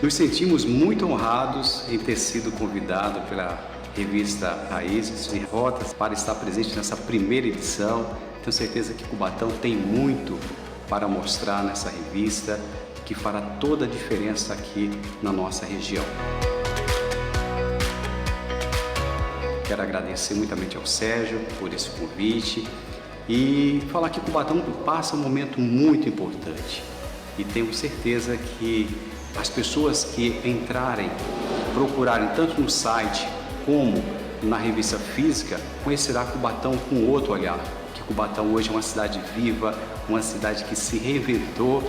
Nos sentimos muito honrados em ter sido convidado pela revista Raízes e Rotas para estar presente nessa primeira edição. Tenho certeza que Cubatão tem muito para mostrar nessa revista, que fará toda a diferença aqui na nossa região. Quero agradecer muitamente ao Sérgio por esse convite e falar que Cubatão passa um momento muito importante. E tenho certeza que as pessoas que entrarem, procurarem tanto no site como na revista física, conhecerá Cubatão com outro olhar. Que Cubatão hoje é uma cidade viva, uma cidade que se reinventou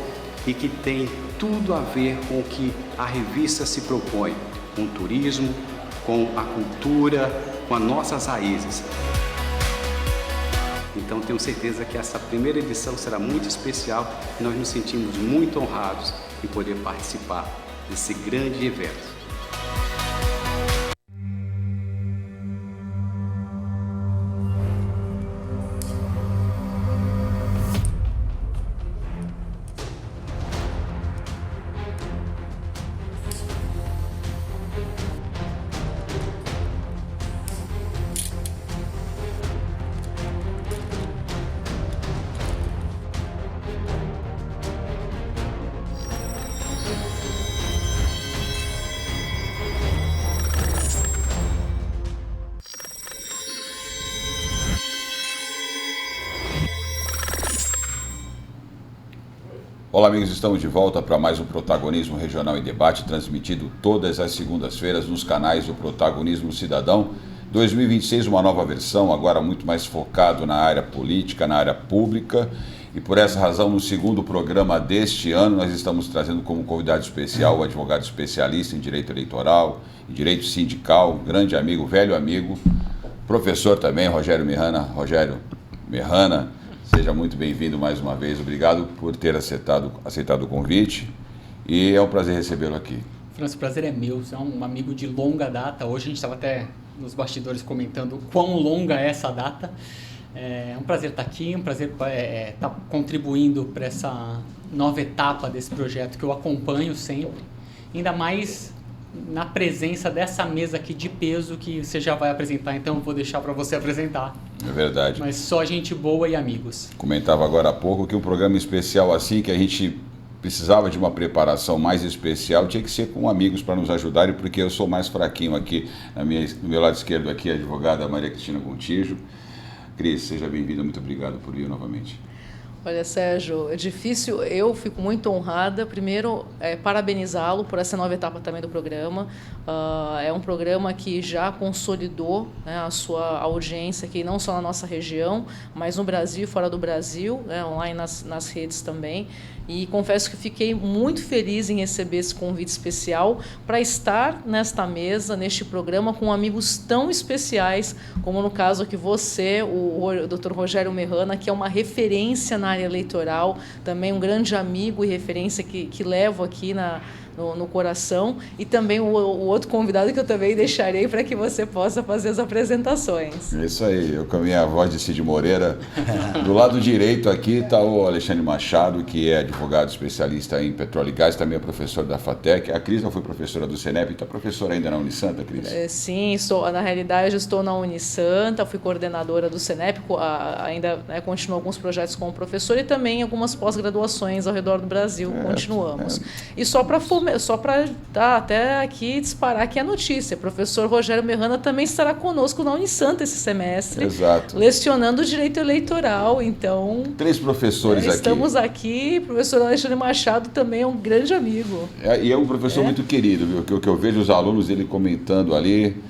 e que tem tudo a ver com o que a revista se propõe, com o turismo, com a cultura, com as nossas raízes. Então tenho certeza que essa primeira edição será muito especial e nós nos sentimos muito honrados em poder participar desse grande evento. Olá amigos, estamos de volta para mais um Protagonismo Regional em Debate, transmitido todas as segundas-feiras nos canais do Protagonismo Cidadão. 2026, uma nova versão, agora muito mais focado na área política, na área pública. E por essa razão, no segundo programa deste ano, nós estamos trazendo como convidado especial o advogado especialista em direito eleitoral, em direito sindical, grande amigo, velho amigo, professor também, Rogério Merrana. Rogério Merrana, seja muito bem-vindo mais uma vez. Obrigado por ter aceitado o convite e é um prazer recebê-lo aqui. França, o prazer é meu. Você é um amigo de longa data. Hoje a gente estava até nos bastidores comentando quão longa é essa data. É um prazer estar aqui, um prazer estar contribuindo para essa nova etapa desse projeto que eu acompanho sempre. Ainda mais na presença dessa mesa aqui de peso que você já vai apresentar, então eu vou deixar para você apresentar. É verdade. Mas só gente boa e amigos. Comentava agora há pouco que um programa especial assim, que a gente precisava de uma preparação mais especial, tinha que ser com amigos para nos ajudarem, porque eu sou mais fraquinho aqui, no meu lado esquerdo aqui, a advogada Maria Cristina Gontijo. Cris, seja bem-vinda, muito obrigado por vir novamente. Olha, Sérgio, é difícil, eu fico muito honrada. Primeiro, parabenizá-lo por essa nova etapa também do programa. É um programa que já consolidou, né, a sua audiência aqui, não só na nossa região, mas no Brasil e fora do Brasil, né, online nas redes também. E confesso que fiquei muito feliz em receber esse convite especial para estar nesta mesa, neste programa, com amigos tão especiais, como no caso aqui você, o Dr. Rogério Merrana, que é uma referência na área eleitoral, também um grande amigo e referência que levo aqui no coração, e também o outro convidado que eu também deixarei para que você possa fazer as apresentações. Isso aí, eu com a minha voz de Cid Moreira. Do lado direito aqui está o Alexandre Machado, que é advogado especialista em petróleo e gás, também é professor da FATEC. A Cris não foi professora do Senep, está professora ainda na Unisanta, Cris? Sim, na realidade eu estou na Unisanta, fui coordenadora do Senep, ainda continuo alguns projetos como professor e também algumas pós-graduações ao redor do Brasil, continuamos. E só para até aqui disparar aqui a notícia, o professor Rogério Merrana também estará conosco na Unisanta esse semestre. Exato. Lecionando direito eleitoral, então... 3 professores aqui. Estamos aqui, o professor Alexandre Machado também é um grande amigo. E é um professor muito querido, viu? Que eu vejo os alunos dele comentando ali.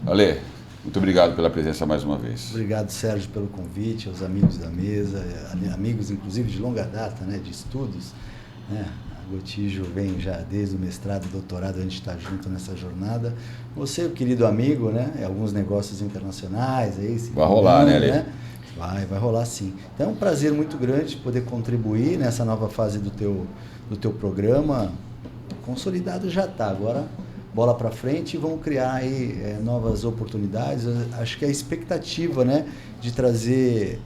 Ale, muito obrigado pela presença mais uma vez. Obrigado, Sérgio, pelo convite, aos amigos da mesa, amigos inclusive de longa data, né, de estudos, né? O Gontijo vem já desde o mestrado e doutorado, a gente está junto nessa jornada. Você, o querido amigo, né? Alguns negócios internacionais. Aí, vai rolar, né, Ale? Vai rolar sim. Então é um prazer muito grande poder contribuir nessa nova fase do teu programa. Consolidado já está, agora bola para frente e vamos criar aí novas oportunidades. Acho que a expectativa, né, de trazer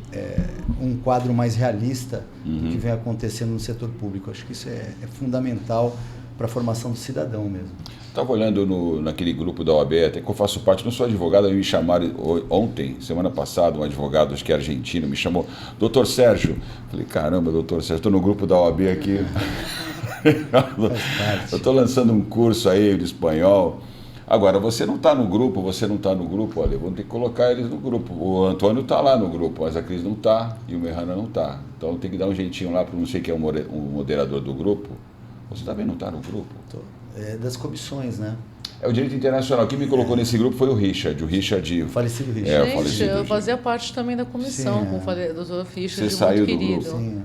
um quadro mais realista do que vem acontecendo no setor público. Acho que isso é fundamental para a formação do cidadão mesmo. Estava olhando naquele grupo da OAB, até que eu faço parte, não sou advogado, me chamaram ontem, semana passada, um advogado, acho que argentino, me chamou, doutor Sérgio. Falei, caramba, doutor Sérgio, estou no grupo da OAB aqui. Eu estou lançando um curso aí de espanhol. Agora, você não está no grupo, olha, vamos ter que colocar eles no grupo. O Antônio está lá no grupo, mas a Cris não está e o Mejana não está. Então tem que dar um jeitinho lá para não sei quem é o moderador do grupo. Você também não está no grupo? É das comissões, né? É o direito internacional. Quem me colocou nesse grupo foi o Richard. O falecido Richard. Gente, falecido eu Richard. fazia parte também da comissão, Sim, com o doutor Fischer, Você saiu muito do querido. grupo? Sim.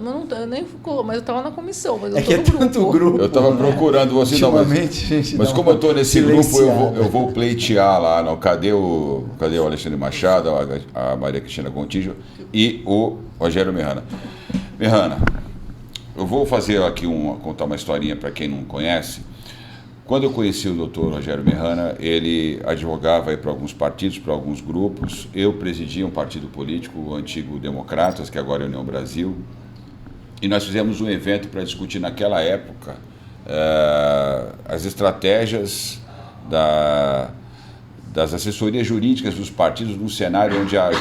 Não, eu nem ficou, mas eu estava na comissão, mas eu É tô que é no grupo. tanto grupo. Eu estava procurando você, não, Ultimamente, gente, mas dá como eu estou uma nesse grupo, silenciada. eu vou pleitear lá. Não, cadê o Alexandre Machado, a Maria Cristina Gontijo e o Rogério Mejana. Mejana, eu vou fazer aqui contar uma historinha para quem não conhece. Quando eu conheci o doutor Rogério Mejana, ele advogava para alguns partidos, para alguns grupos. Eu presidia um partido político, o antigo Democratas, que agora é a União Brasil. E nós fizemos um evento para discutir naquela época as estratégias das assessorias jurídicas dos partidos num cenário onde a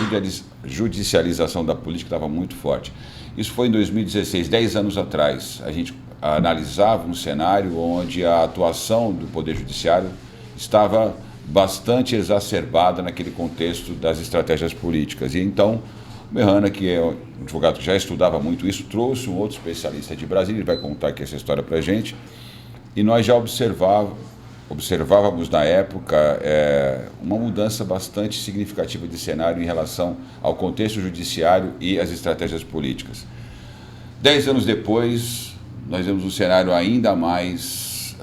judicialização da política estava muito forte. Isso foi em 2016, 10 anos atrás. A gente analisava um cenário onde a atuação do Poder Judiciário estava bastante exacerbada naquele contexto das estratégias políticas. E então, o Mejana, que é um advogado que já estudava muito isso, trouxe um outro especialista de Brasília, ele vai contar aqui essa história para a gente, e nós já observávamos na época uma mudança bastante significativa de cenário em relação ao contexto judiciário e às estratégias políticas. 10 anos depois, nós vemos um cenário ainda mais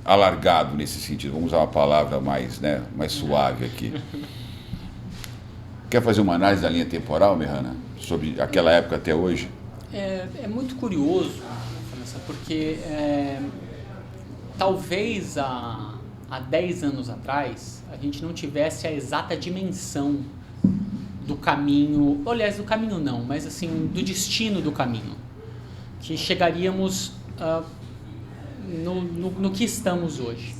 alargado nesse sentido. Vamos usar uma palavra mais suave aqui. Quer fazer uma análise da linha temporal, Mejana, sobre aquela época até hoje? É muito curioso, França, porque talvez há 10 anos atrás a gente não tivesse a exata dimensão do caminho, aliás, do caminho não, mas assim, do destino do caminho, que chegaríamos no que estamos hoje.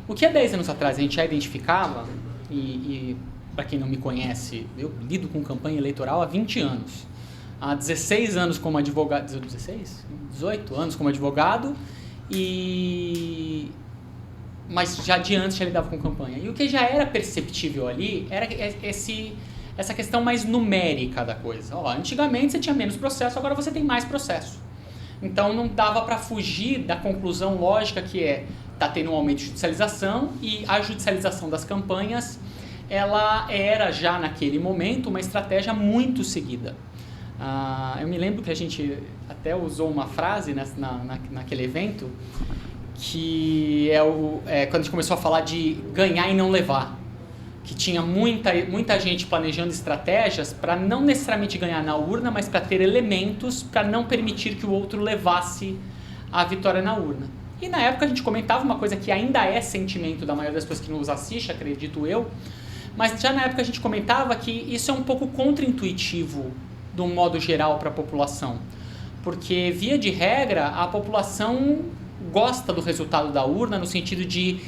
O que há 10 anos atrás a gente já identificava, e para quem não me conhece, eu lido com campanha eleitoral há 20 anos. Há 16 anos como advogado, 18 anos como advogado, mas já de antes já lidava com campanha. E o que já era perceptível ali era essa questão mais numérica da coisa. Antigamente você tinha menos processo, agora você tem mais processo. Então não dava para fugir da conclusão lógica que está tendo um aumento de judicialização, e a judicialização das campanhas ela era já naquele momento uma estratégia muito seguida. Eu me lembro que a gente até usou uma frase naquele evento, que quando a gente começou a falar de ganhar e não levar, que tinha muita gente planejando estratégias para não necessariamente ganhar na urna, mas para ter elementos para não permitir que o outro levasse a vitória na urna. E na época a gente comentava uma coisa que ainda é sentimento da maioria das pessoas que nos assiste, acredito eu, mas já na época a gente comentava que isso é um pouco contraintuitivo de um modo geral para a população, porque via de regra a população gosta do resultado da urna no sentido de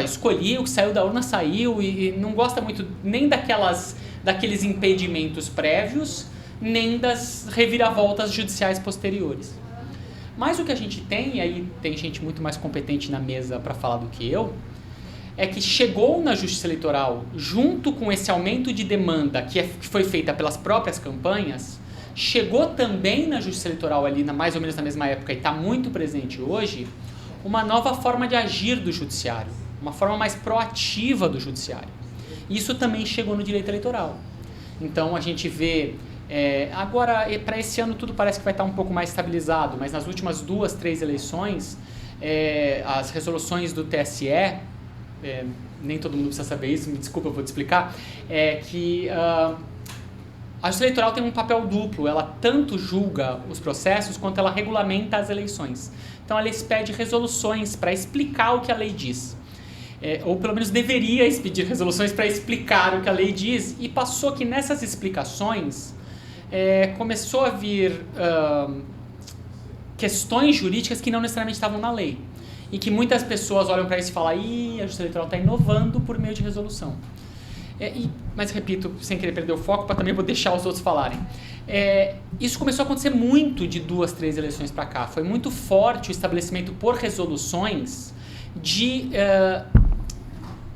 escolhi, o que saiu da urna saiu, e não gosta muito nem daqueles impedimentos prévios, nem das reviravoltas judiciais posteriores. Mas o que a gente tem, e aí tem gente muito mais competente na mesa para falar do que eu, é que chegou na Justiça Eleitoral, junto com esse aumento de demanda que foi feita pelas próprias campanhas, chegou também na Justiça Eleitoral ali, mais ou menos na mesma época, e está muito presente hoje, uma nova forma de agir do judiciário, uma forma mais proativa do judiciário. Isso também chegou no direito eleitoral. Então a gente vê, agora para esse ano tudo parece que vai estar um pouco mais estabilizado, mas nas últimas 2, 3 eleições, as resoluções do TSE, nem todo mundo precisa saber isso, me desculpa, eu vou te explicar, que a Justiça Eleitoral tem um papel duplo, ela tanto julga os processos quanto ela regulamenta as eleições. Então ela expede resoluções para explicar o que a lei diz. Ou pelo menos deveria expedir resoluções para explicar o que a lei diz, e passou que nessas explicações começou a vir questões jurídicas que não necessariamente estavam na lei. E que muitas pessoas olham para isso e falam, a Justiça Eleitoral está inovando por meio de resolução. Mas repito, sem querer perder o foco, para também vou deixar os outros falarem. Isso começou a acontecer muito de 2, 3 eleições para cá. Foi muito forte o estabelecimento por resoluções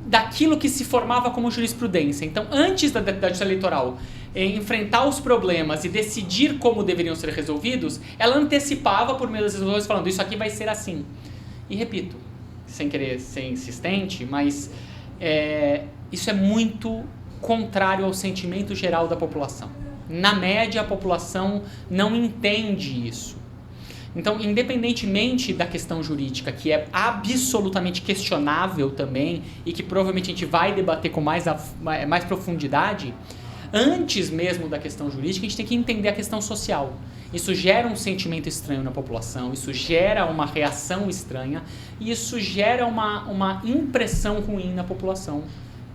daquilo que se formava como jurisprudência. Então, antes da Justiça Eleitoral enfrentar os problemas e decidir como deveriam ser resolvidos, ela antecipava por meio das resoluções falando, isso aqui vai ser assim. E repito, sem querer ser insistente, mas isso é muito contrário ao sentimento geral da população. Na média, a população não entende isso. Então, independentemente da questão jurídica, que é absolutamente questionável também, e que provavelmente a gente vai debater com mais profundidade, antes mesmo da questão jurídica, a gente tem que entender a questão social. Isso gera um sentimento estranho na população, isso gera uma reação estranha, e isso gera uma impressão ruim na população,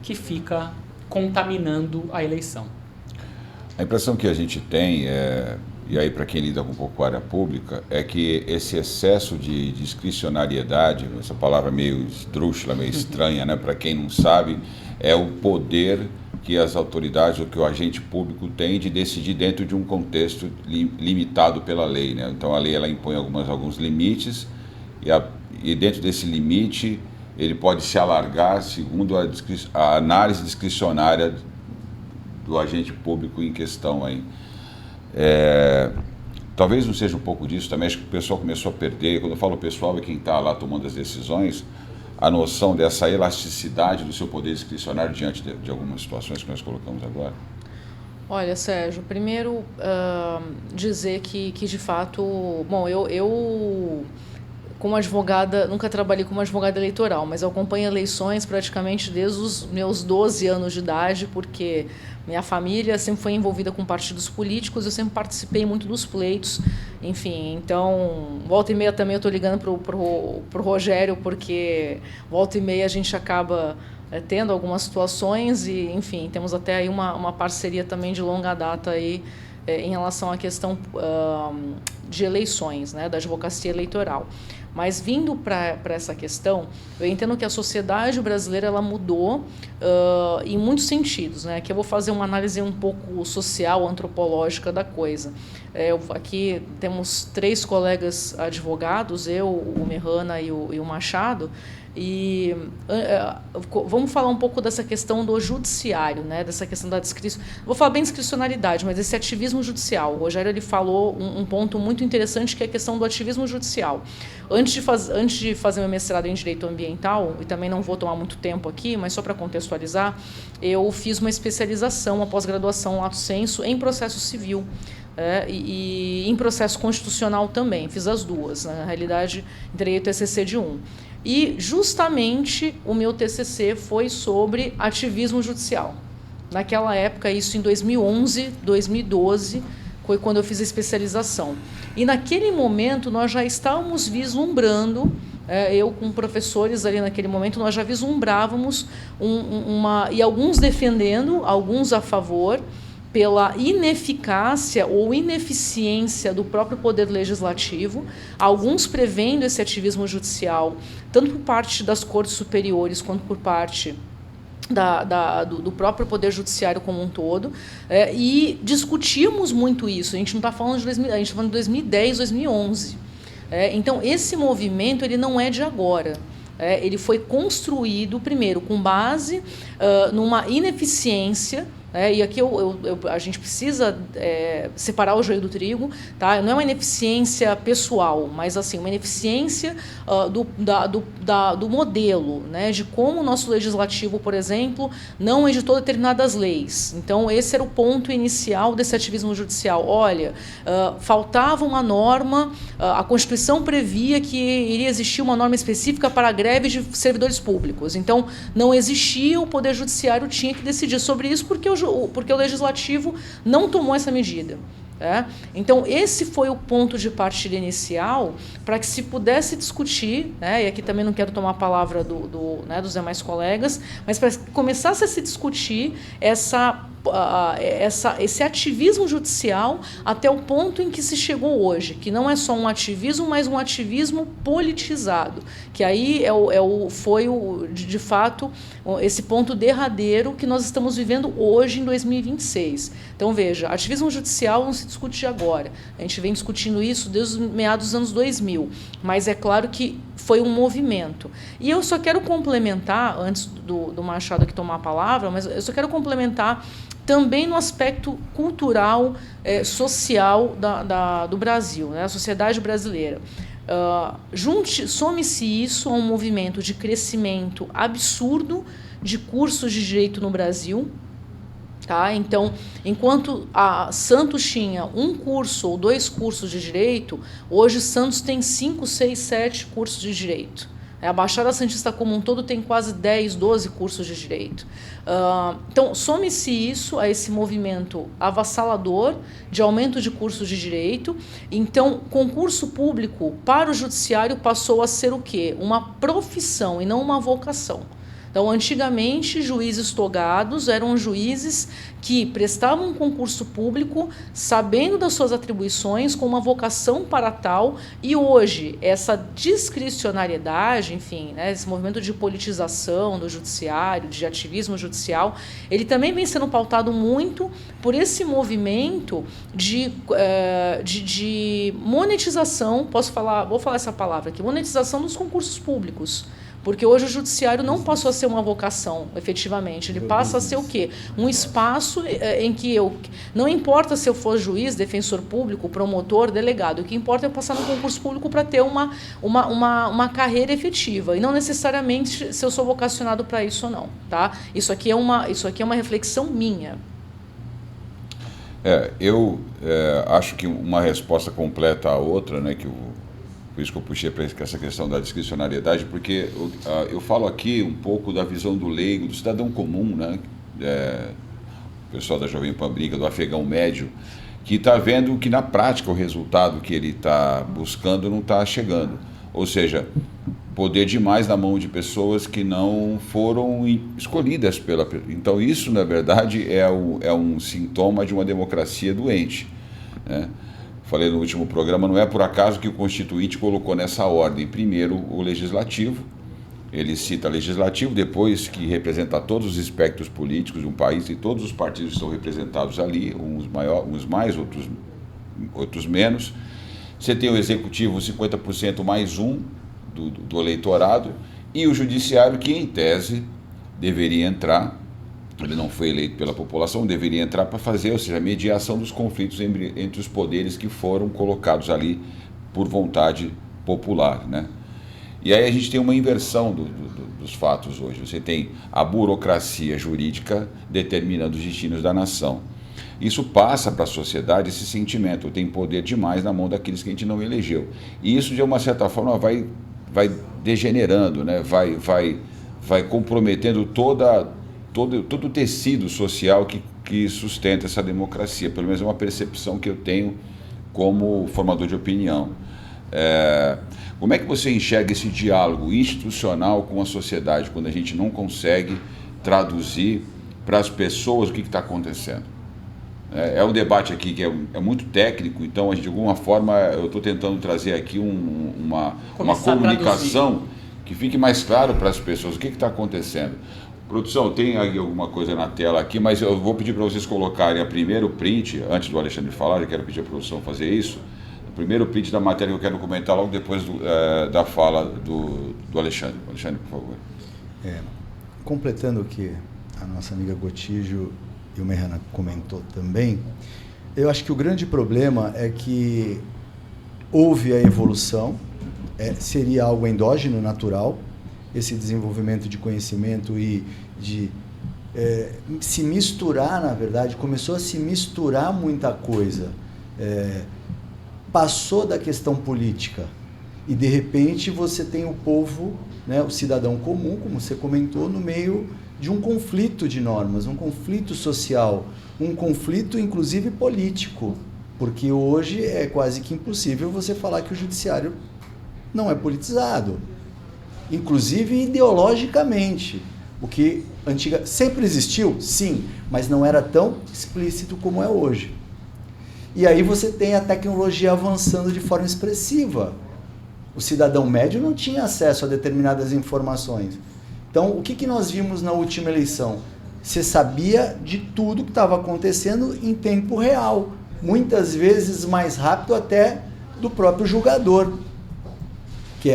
que fica contaminando a eleição. A impressão que a gente tem, e aí para quem lida com pouco área pública, é que esse excesso de discricionariedade, essa palavra meio esdrúxula, meio estranha, né, para quem não sabe, é o poder que as autoridades ou que o agente público tem de decidir dentro de um contexto limitado pela lei, né? Então a lei ela impõe alguns limites e dentro desse limite ele pode se alargar segundo a análise discricionária do agente público em questão aí. Talvez não seja um pouco disso também, acho que o pessoal começou a perder, quando eu falo pessoal é quem está lá tomando as decisões, a noção dessa elasticidade do seu poder discricionário diante de algumas situações que nós colocamos agora? Olha, Sérgio, primeiro dizer que de fato, bom, eu como advogada, nunca trabalhei como advogada eleitoral, mas eu acompanho eleições praticamente desde os meus 12 anos de idade, porque minha família sempre foi envolvida com partidos políticos, eu sempre participei muito dos pleitos, enfim, então, volta e meia também eu estou ligando pro Rogério, porque volta e meia a gente acaba tendo algumas situações e, enfim, temos até aí uma parceria também de longa data aí, em relação à questão de eleições, né, da advocacia eleitoral. Mas vindo para essa questão, eu entendo que a sociedade brasileira ela mudou em muitos sentidos, né? Aqui eu vou fazer uma análise um pouco social, antropológica da coisa. Aqui temos 3 colegas advogados, eu, o Mehana e o Machado, e vamos falar um pouco dessa questão do judiciário, né? Dessa questão da vou falar bem discricionariedade, mas esse ativismo judicial. O Rogério ele falou um ponto muito interessante, que é a questão do ativismo judicial. Antes de fazer meu mestrado em Direito Ambiental, e também não vou tomar muito tempo aqui, mas só para contextualizar, eu fiz uma especialização, uma pós-graduação lato sensu em processo civil. E em processo constitucional também, fiz as duas, né? Na realidade, entreguei o TCC de um. E justamente o meu TCC foi sobre ativismo judicial. Naquela época, isso em 2011, 2012, foi quando eu fiz a especialização. E naquele momento nós já estávamos vislumbrando, eu com professores ali naquele momento, nós já vislumbrávamos e alguns defendendo, alguns a favor, pela ineficácia ou ineficiência do próprio poder legislativo, alguns prevendo esse ativismo judicial, tanto por parte das cortes superiores quanto por parte do próprio poder judiciário como um todo, e discutimos muito isso. A gente não está falando de 2000, a gente está falando de 2010, 2011. Então, esse movimento ele não é de agora. Ele foi construído, primeiro, com base numa ineficiência. E aqui a gente precisa separar o joio do trigo, tá? Não é uma ineficiência pessoal, mas assim, uma ineficiência do modelo, né? De como o nosso legislativo, por exemplo, não editou determinadas leis. Então, esse era o ponto inicial desse ativismo judicial. Olha, faltava uma norma, a Constituição previa que iria existir uma norma específica para a greve de servidores públicos. Então, não existia, o Poder Judiciário tinha que decidir sobre isso porque o Legislativo não tomou essa medida. Então, esse foi o ponto de partida inicial para que se pudesse discutir, e aqui também não quero tomar a palavra dos demais colegas, mas para que começasse a se discutir esse ativismo judicial até o ponto em que se chegou hoje, que não é só um ativismo, mas um ativismo politizado, que aí foi de fato esse ponto derradeiro que nós estamos vivendo hoje em 2026. Então veja, ativismo judicial não se discute agora, a gente vem discutindo isso desde os meados dos anos 2000, mas é claro que foi um movimento. E eu só quero complementar, antes do Machado aqui tomar a palavra, mas eu só quero complementar também no aspecto cultural, social do Brasil, a sociedade brasileira. Some-se isso a um movimento de crescimento absurdo de cursos de direito no Brasil. Então, enquanto Santos tinha um curso ou 2 cursos de direito, hoje Santos tem 5, 6, 7 cursos de direito. A Baixada Santista como um todo tem quase 10, 12 cursos de direito. Então, some-se isso a esse movimento avassalador de aumento de cursos de direito. Então, concurso público para o judiciário passou a ser o quê? Uma profissão e não uma vocação. Então, antigamente, juízes togados eram juízes que prestavam um concurso público sabendo das suas atribuições, com uma vocação para tal, e hoje essa discricionariedade, enfim, esse movimento de politização do judiciário, de ativismo judicial, ele também vem sendo pautado muito por esse movimento de monetização, vou falar essa palavra aqui, monetização dos concursos públicos. Porque hoje o judiciário não passou a ser uma vocação, efetivamente. Ele passa a ser o quê? Um espaço em que não importa se eu for juiz, defensor público, promotor, delegado. O que importa é passar no concurso público para ter uma carreira efetiva. E não necessariamente se eu sou vocacionado para isso ou não. Isso aqui é uma reflexão minha. Eu acho que uma resposta completa à outra, por isso que eu puxei para essa questão da discricionariedade, porque eu falo aqui um pouco da visão do leigo, do cidadão comum, o pessoal da Jovem Pan brinca, do afegão médio, que está vendo que na prática o resultado que ele está buscando não está chegando. Ou seja, poder demais na mão de pessoas que não foram escolhidas pela... Então isso, na verdade, é um sintoma de uma democracia doente, Falei no último programa, não é por acaso que o Constituinte colocou nessa ordem, primeiro o Legislativo, ele cita Legislativo, depois que representa todos os espectros políticos de um país, e todos os partidos estão representados ali, uns mais, outros menos. Você tem o Executivo, 50% mais um do eleitorado, e o Judiciário, que em tese deveria entrar, ele não foi eleito pela população, deveria entrar para fazer, ou seja, a mediação dos conflitos entre os poderes que foram colocados ali por vontade popular, E aí a gente tem uma inversão dos fatos hoje. Você tem a burocracia jurídica determinando os destinos da nação. Isso passa para a sociedade esse sentimento, tem poder demais na mão daqueles que a gente não elegeu. E isso, de uma certa forma, vai degenerando, vai comprometendo todo o tecido social que sustenta essa democracia, pelo menos é uma percepção que eu tenho como formador de opinião. Como é que você enxerga esse diálogo institucional com a sociedade, quando a gente não consegue traduzir para as pessoas o que está acontecendo? É um debate aqui que é muito técnico, então, de alguma forma, eu estou tentando trazer aqui uma comunicação que fique mais claro para as pessoas o que está acontecendo. Produção, tem aí alguma coisa na tela aqui, mas eu vou pedir para vocês colocarem a primeiro print, antes do Alexandre falar, eu quero pedir à produção fazer isso, o primeiro print da matéria que eu quero comentar logo depois da fala do Alexandre. Alexandre, por favor. Completando o que a nossa amiga Gotijo e o Merrana comentou também, eu acho que o grande problema é que houve a evolução, seria algo endógeno, natural, esse desenvolvimento de conhecimento e de se misturar, na verdade, começou a se misturar muita coisa. Passou da questão política e, de repente, você tem o povo, o cidadão comum, como você comentou, no meio de um conflito de normas, um conflito social, um conflito, inclusive, político. Porque hoje é quase que impossível você falar que o judiciário não é politizado, inclusive ideologicamente. O que sempre existiu, sim, mas não era tão explícito como é hoje. E aí você tem a tecnologia avançando de forma expressiva. O cidadão médio não tinha acesso a determinadas informações. Então, o que nós vimos na última eleição? Você sabia de tudo que estava acontecendo em tempo real, muitas vezes mais rápido até do próprio julgador, que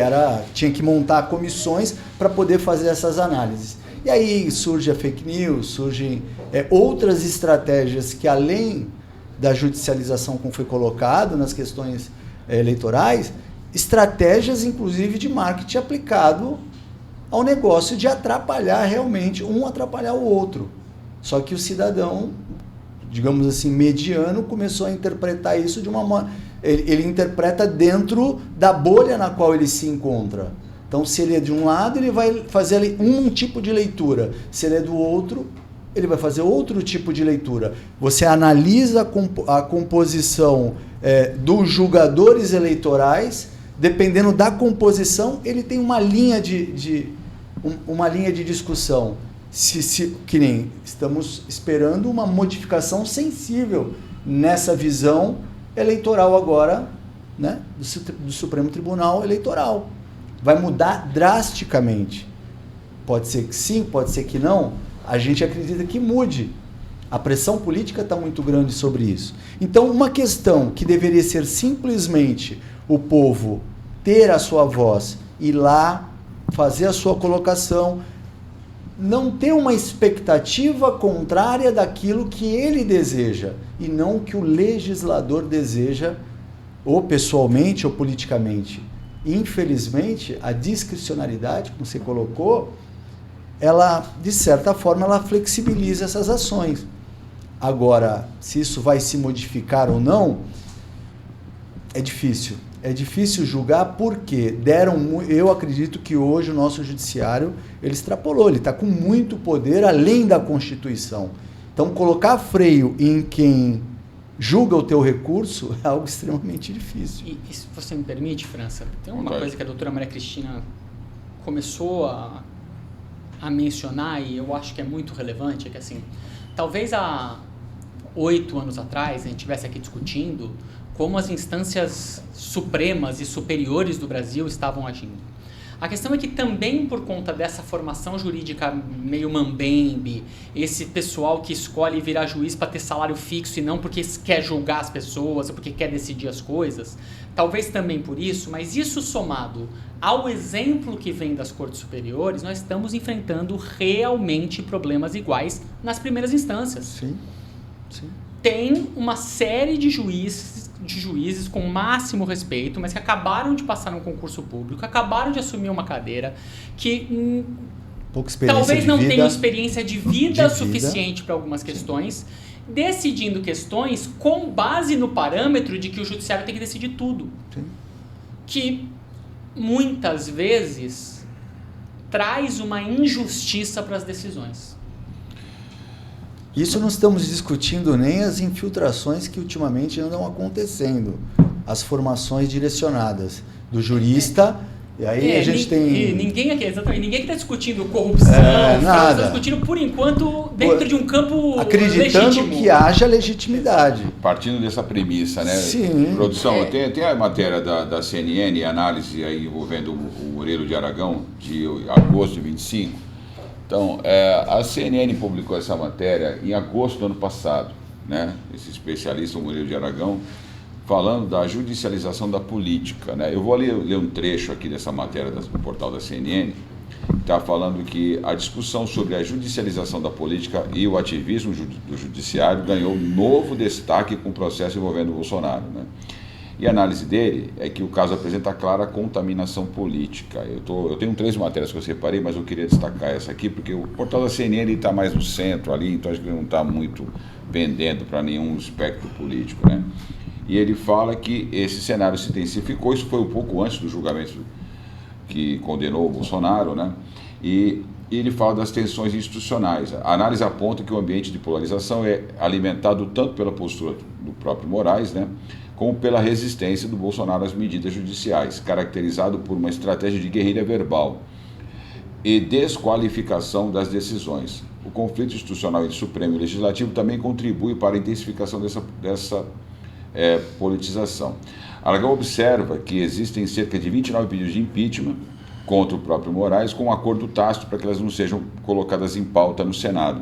tinha que montar comissões para poder fazer essas análises. E aí surge a fake news, surgem outras estratégias que, além da judicialização, como foi colocado nas questões eleitorais, estratégias, inclusive, de marketing aplicado ao negócio de atrapalhar realmente, atrapalhar o outro. Só que o cidadão, digamos assim, mediano, começou a interpretar isso de uma maneira... Ele interpreta dentro da bolha na qual ele se encontra. Então, se ele é de um lado, ele vai fazer ali um tipo de leitura. Se ele é do outro, ele vai fazer outro tipo de leitura. Você analisa a composição dos julgadores eleitorais, dependendo da composição, ele tem uma linha de discussão. Que nem estamos esperando uma modificação sensível nessa visão eleitoral agora, né, do Supremo Tribunal Eleitoral. Vai mudar drasticamente. Pode ser que sim, pode ser que não. A gente acredita que mude. A pressão política está muito grande sobre isso. Então, uma questão que deveria ser simplesmente o povo ter a sua voz, ir lá, fazer a sua colocação, não ter uma expectativa contrária daquilo que ele deseja, e não o que o legislador deseja, ou pessoalmente ou politicamente. Infelizmente, a discricionariedade, como você colocou, ela, de certa forma, ela flexibiliza essas ações. Agora, se isso vai se modificar ou não, é difícil. É difícil julgar porque eu acredito que hoje o nosso judiciário, ele extrapolou, ele está com muito poder além da Constituição. Então, colocar freio em quem julga o teu recurso é algo extremamente difícil. E se você me permite, França, tem uma coisa que a doutora Maria Cristina começou a mencionar e eu acho que é muito relevante, é que assim, talvez há 8 anos atrás a gente estivesse aqui discutindo como as instâncias supremas e superiores do Brasil estavam agindo. A questão é que também por conta dessa formação jurídica meio mambembe, esse pessoal que escolhe virar juiz para ter salário fixo e não porque quer julgar as pessoas ou porque quer decidir as coisas, talvez também por isso, mas isso somado ao exemplo que vem das cortes superiores, nós estamos enfrentando realmente problemas iguais nas primeiras instâncias. Sim, sim. Tem uma série de juízes com máximo respeito, mas que acabaram de passar num concurso público, acabaram de assumir uma cadeira, que talvez não tenham experiência de vida suficiente para algumas questões, decidindo questões com base no parâmetro de que o judiciário tem que decidir tudo. Sim. Que muitas vezes traz uma injustiça para as decisões. Isso não estamos discutindo nem as infiltrações que ultimamente andam acontecendo, as formações direcionadas do jurista, e aí a gente tem... Ninguém aqui está discutindo corrupção, nada. Está discutindo, por enquanto, dentro de um campo acreditando legítimo. Que haja legitimidade. Partindo dessa premissa, né? Sim. Produção, tem a matéria da CNN, análise aí envolvendo o Moreira de Aragão, de agosto de 25. Então, a CNN publicou essa matéria em agosto do ano passado, né? Esse especialista, o Moreira de Aragão, falando da judicialização da política, né? Eu vou ler um trecho aqui dessa matéria do portal da CNN, que está falando que a discussão sobre a judicialização da política e o ativismo do judiciário ganhou novo destaque com o processo envolvendo o Bolsonaro, né? E a análise dele é que o caso apresenta clara contaminação política. Eu tenho 3 matérias que eu separei, mas eu queria destacar essa aqui, porque o portal da CNN está mais no centro ali, então acho que ele não está muito pendendo para nenhum espectro político, né? E ele fala que esse cenário se intensificou, isso foi um pouco antes do julgamento que condenou o Bolsonaro, né? E ele fala das tensões institucionais. A análise aponta que o ambiente de polarização é alimentado tanto pela postura do próprio Moraes, né, como pela resistência do Bolsonaro às medidas judiciais, caracterizado por uma estratégia de guerrilha verbal e desqualificação das decisões. O conflito institucional entre Supremo e Legislativo também contribui para a intensificação dessa politização. Aragão observa que existem cerca de 29 pedidos de impeachment contra o próprio Moraes, com um acordo tácito para que elas não sejam colocadas em pauta no Senado.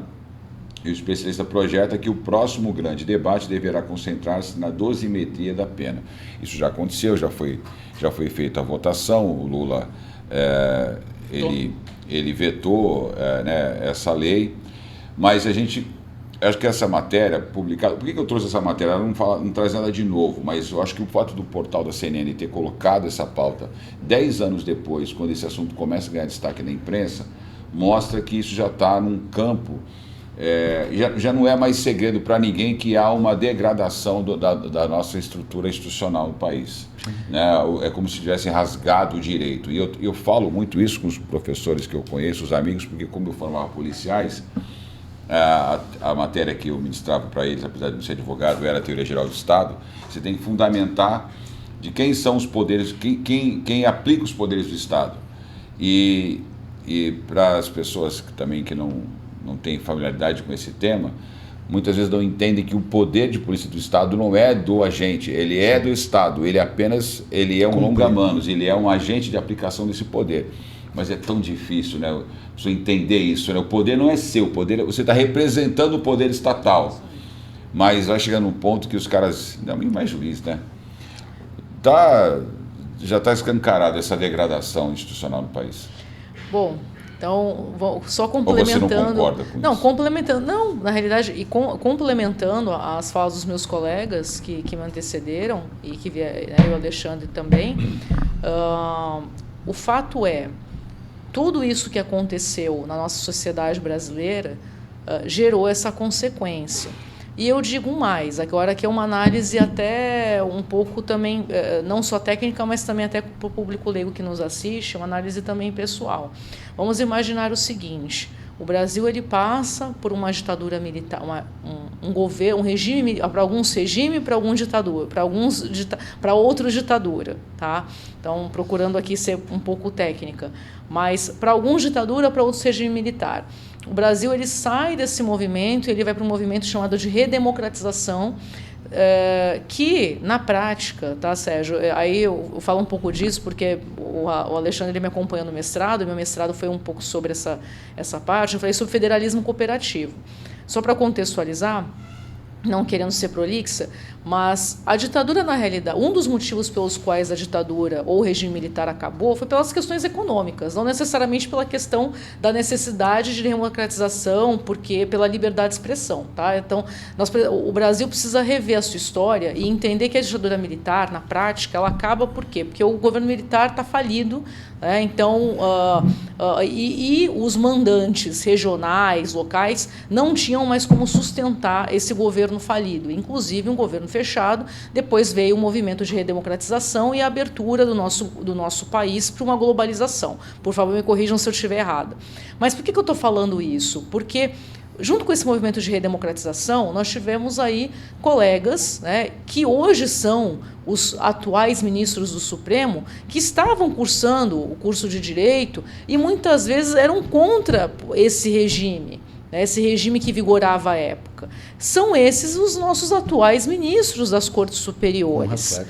E o especialista projeta que o próximo grande debate deverá concentrar-se na dosimetria da pena. Isso já aconteceu, já foi feita a votação, o Lula ele vetou essa lei, mas acho que essa matéria publicada... Por que eu trouxe essa matéria? Ela não traz nada de novo, mas eu acho que o fato do portal da CNN ter colocado essa pauta 10 anos depois, quando esse assunto começa a ganhar destaque na imprensa, mostra que isso já está num campo... já não é mais segredo para ninguém que há uma degradação da nossa estrutura institucional no país. Né? É como se tivesse rasgado o direito. E eu falo muito isso com os professores que eu conheço, os amigos, porque como eu formava policiais... A matéria que eu ministrava para eles, apesar de não ser advogado, era a Teoria Geral do Estado. Você tem que fundamentar de quem são os poderes, quem aplica os poderes do Estado. E para as pessoas que não têm familiaridade com esse tema, muitas vezes não entendem que o poder de polícia do Estado não é do agente, ele é do Estado, ele é um longa-manos, ele é um agente de aplicação desse poder. Mas é tão difícil, né, você entender isso, né? O poder não é seu, você está representando o poder estatal. Mas vai chegando um ponto que os caras, não nem mais juiz, né? Já está escancarada essa degradação institucional no país. Bom, então, só complementando... Ou você não concorda com isso? Complementando... Não, na realidade, e complementando as falas dos meus colegas que me antecederam, e que o Alexandre também, o fato é, tudo isso que aconteceu na nossa sociedade brasileira gerou essa consequência. E eu digo mais, agora que é uma análise até um pouco também, não só técnica, mas também até para o público leigo que nos assiste, uma análise também pessoal. Vamos imaginar o seguinte: o Brasil ele passa por uma ditadura militar, um regime, para alguns regime, para alguns ditadura, para outros ditadura, tá? Então, procurando aqui ser um pouco técnica, mas para alguns ditadura, para outros regime militar. O Brasil ele sai desse movimento, ele vai para um movimento chamado de redemocratização, que na prática, tá, Sérgio? Aí eu falo um pouco disso porque o Alexandre ele me acompanhou no mestrado, meu mestrado foi um pouco sobre essa parte. Eu falei sobre federalismo cooperativo. Só para contextualizar, não querendo ser prolixa, mas a ditadura, na realidade, um dos motivos pelos quais a ditadura ou o regime militar acabou foi pelas questões econômicas, não necessariamente pela questão da necessidade de democratização, porque pela liberdade de expressão. Tá? Então, o Brasil precisa rever a sua história e entender que a ditadura militar, na prática, ela acaba por quê? Porque o governo militar está falido, né? Então, e os mandantes regionais, locais, não tinham mais como sustentar esse governo falido, inclusive um governo fechado. Depois veio o movimento de redemocratização e a abertura do nosso país para uma globalização. Por favor, me corrijam se eu estiver errada. Mas por que eu estou falando isso? Porque junto com esse movimento de redemocratização, nós tivemos aí colegas, né, que hoje são os atuais ministros do Supremo, que estavam cursando o curso de Direito e muitas vezes eram contra esse regime que vigorava à época. São esses os nossos atuais ministros das Cortes Superiores.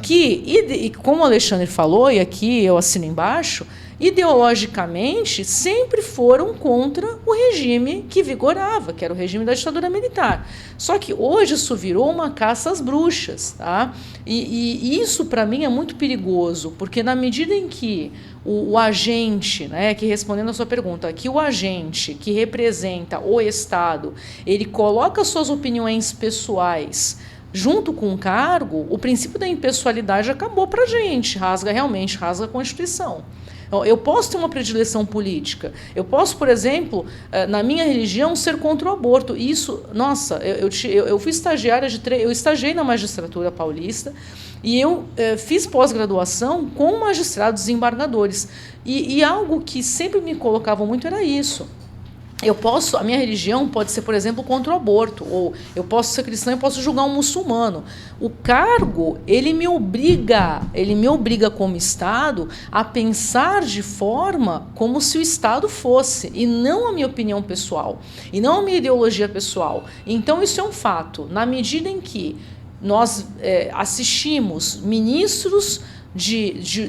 Que, como o Alexandre falou, e aqui eu assino embaixo, ideologicamente sempre foram contra o regime que vigorava, que era o regime da ditadura militar. Só que hoje isso virou uma caça às bruxas. Tá? E isso, para mim, é muito perigoso, porque na medida em que o agente, né, que respondendo a sua pergunta, que o agente que representa o Estado, ele coloca suas opiniões pessoais junto com o cargo, o princípio da impessoalidade acabou para a gente, rasga a Constituição. Eu posso ter uma predileção política. Eu posso, por exemplo, na minha religião, ser contra o aborto. Isso, nossa, eu fui estagiária eu estagiei na magistratura paulista e eu fiz pós-graduação com magistrados desembargadores. E algo que sempre me colocavam muito era isso. A minha religião pode ser, por exemplo, contra o aborto, ou eu posso ser cristão e posso julgar um muçulmano. O cargo, ele me obriga como Estado a pensar de forma como se o Estado fosse, e não a minha opinião pessoal, e não a minha ideologia pessoal. Então, isso é um fato. Na medida em que nós assistimos ministros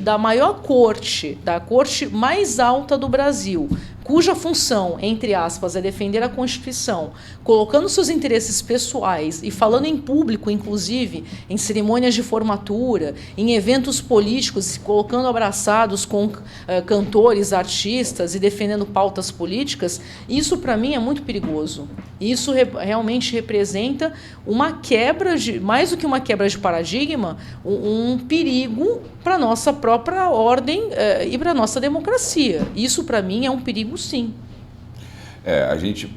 da maior corte, da corte mais alta do Brasil, cuja função, entre aspas, é defender a Constituição, colocando seus interesses pessoais e falando em público, inclusive, em cerimônias de formatura, em eventos políticos, colocando abraçados com cantores, artistas e defendendo pautas políticas, isso, para mim, é muito perigoso. Isso realmente representa uma quebra, mais do que uma quebra de paradigma, um perigo para a nossa própria ordem e para a nossa democracia. Isso, para mim, é um perigo, sim. A gente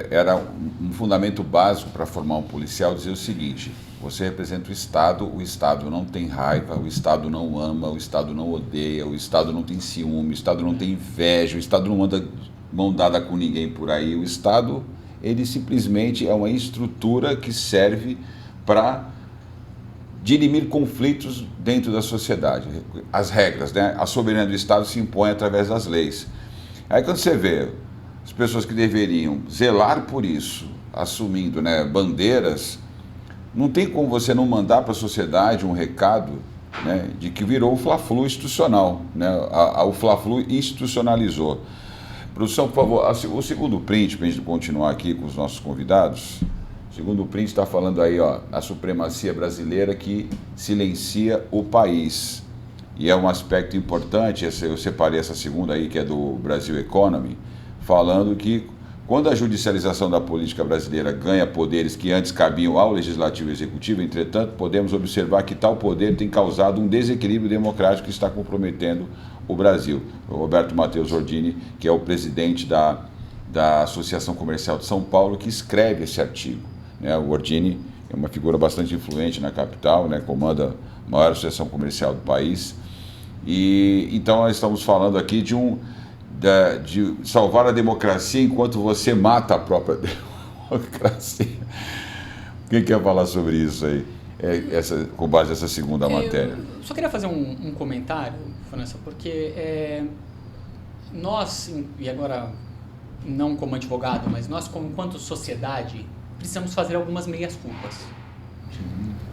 era um fundamento básico para formar um policial dizer o seguinte: você representa o Estado não tem raiva, o Estado não ama, o Estado não odeia, o Estado não tem ciúme, o Estado não tem inveja, o Estado não anda mão dada com ninguém por aí. O Estado, ele simplesmente é uma estrutura que serve para dirimir conflitos dentro da sociedade. As regras, né? A soberania do Estado se impõe através das leis. Aí quando você vê as pessoas que deveriam zelar por isso, assumindo, né, bandeiras, não tem como você não mandar para a sociedade um recado, né, de que virou o Fla-Flu institucional, né? O Fla-Flu institucionalizou. Produção, por favor, o segundo print, para a gente continuar aqui com os nossos convidados. O segundo print está falando aí, ó, a supremacia brasileira que silencia o país. E é um aspecto importante, eu separei essa segunda aí, que é do Brasil Economy, falando que quando a judicialização da política brasileira ganha poderes que antes cabiam ao Legislativo e Executivo, entretanto, podemos observar que tal poder tem causado um desequilíbrio democrático que está comprometendo o Brasil. O Roberto Matheus Ordini, que é o presidente da Associação Comercial de São Paulo, que escreve esse artigo. O Ordini é uma figura bastante influente na capital, né? Comanda a maior associação comercial do país. E então nós estamos falando aqui de salvar a democracia enquanto você mata a própria democracia. Quem quer falar sobre isso aí? Com base nessa segunda matéria. Eu só queria fazer um comentário, França, porque nós, e agora não como advogado, mas nós enquanto sociedade precisamos fazer algumas meias-culpas.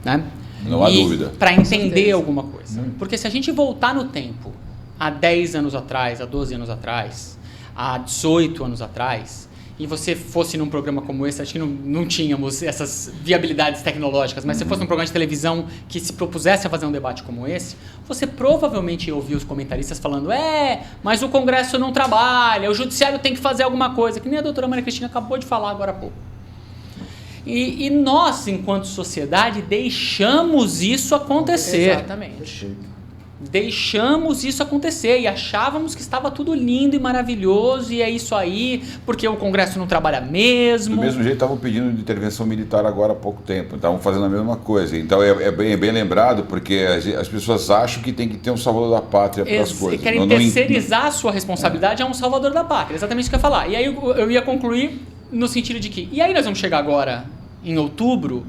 Né? Não há dúvida. Para entender alguma coisa. Porque se a gente voltar no tempo, há 10 anos atrás, há 12 anos atrás, há 18 anos atrás, e você fosse num programa como esse, acho que não tínhamos essas viabilidades tecnológicas, mas se fosse num programa de televisão que se propusesse a fazer um debate como esse, você provavelmente ia ouvir os comentaristas falando: mas o Congresso não trabalha, o Judiciário tem que fazer alguma coisa, que nem a doutora Maria Cristina acabou de falar agora há pouco. E nós, enquanto sociedade, deixamos isso acontecer. Exatamente. Deixamos isso acontecer e achávamos que estava tudo lindo e maravilhoso e é isso aí, porque o Congresso não trabalha mesmo. Do mesmo jeito, estavam pedindo intervenção militar agora há pouco tempo, estavam fazendo a mesma coisa. Então é bem lembrado, porque as pessoas acham que tem que ter um salvador da pátria para as coisas. Querem terceirizar a sua responsabilidade a um salvador da pátria, exatamente isso que eu ia falar. E aí eu ia concluir no sentido de que, e aí nós vamos chegar agora em outubro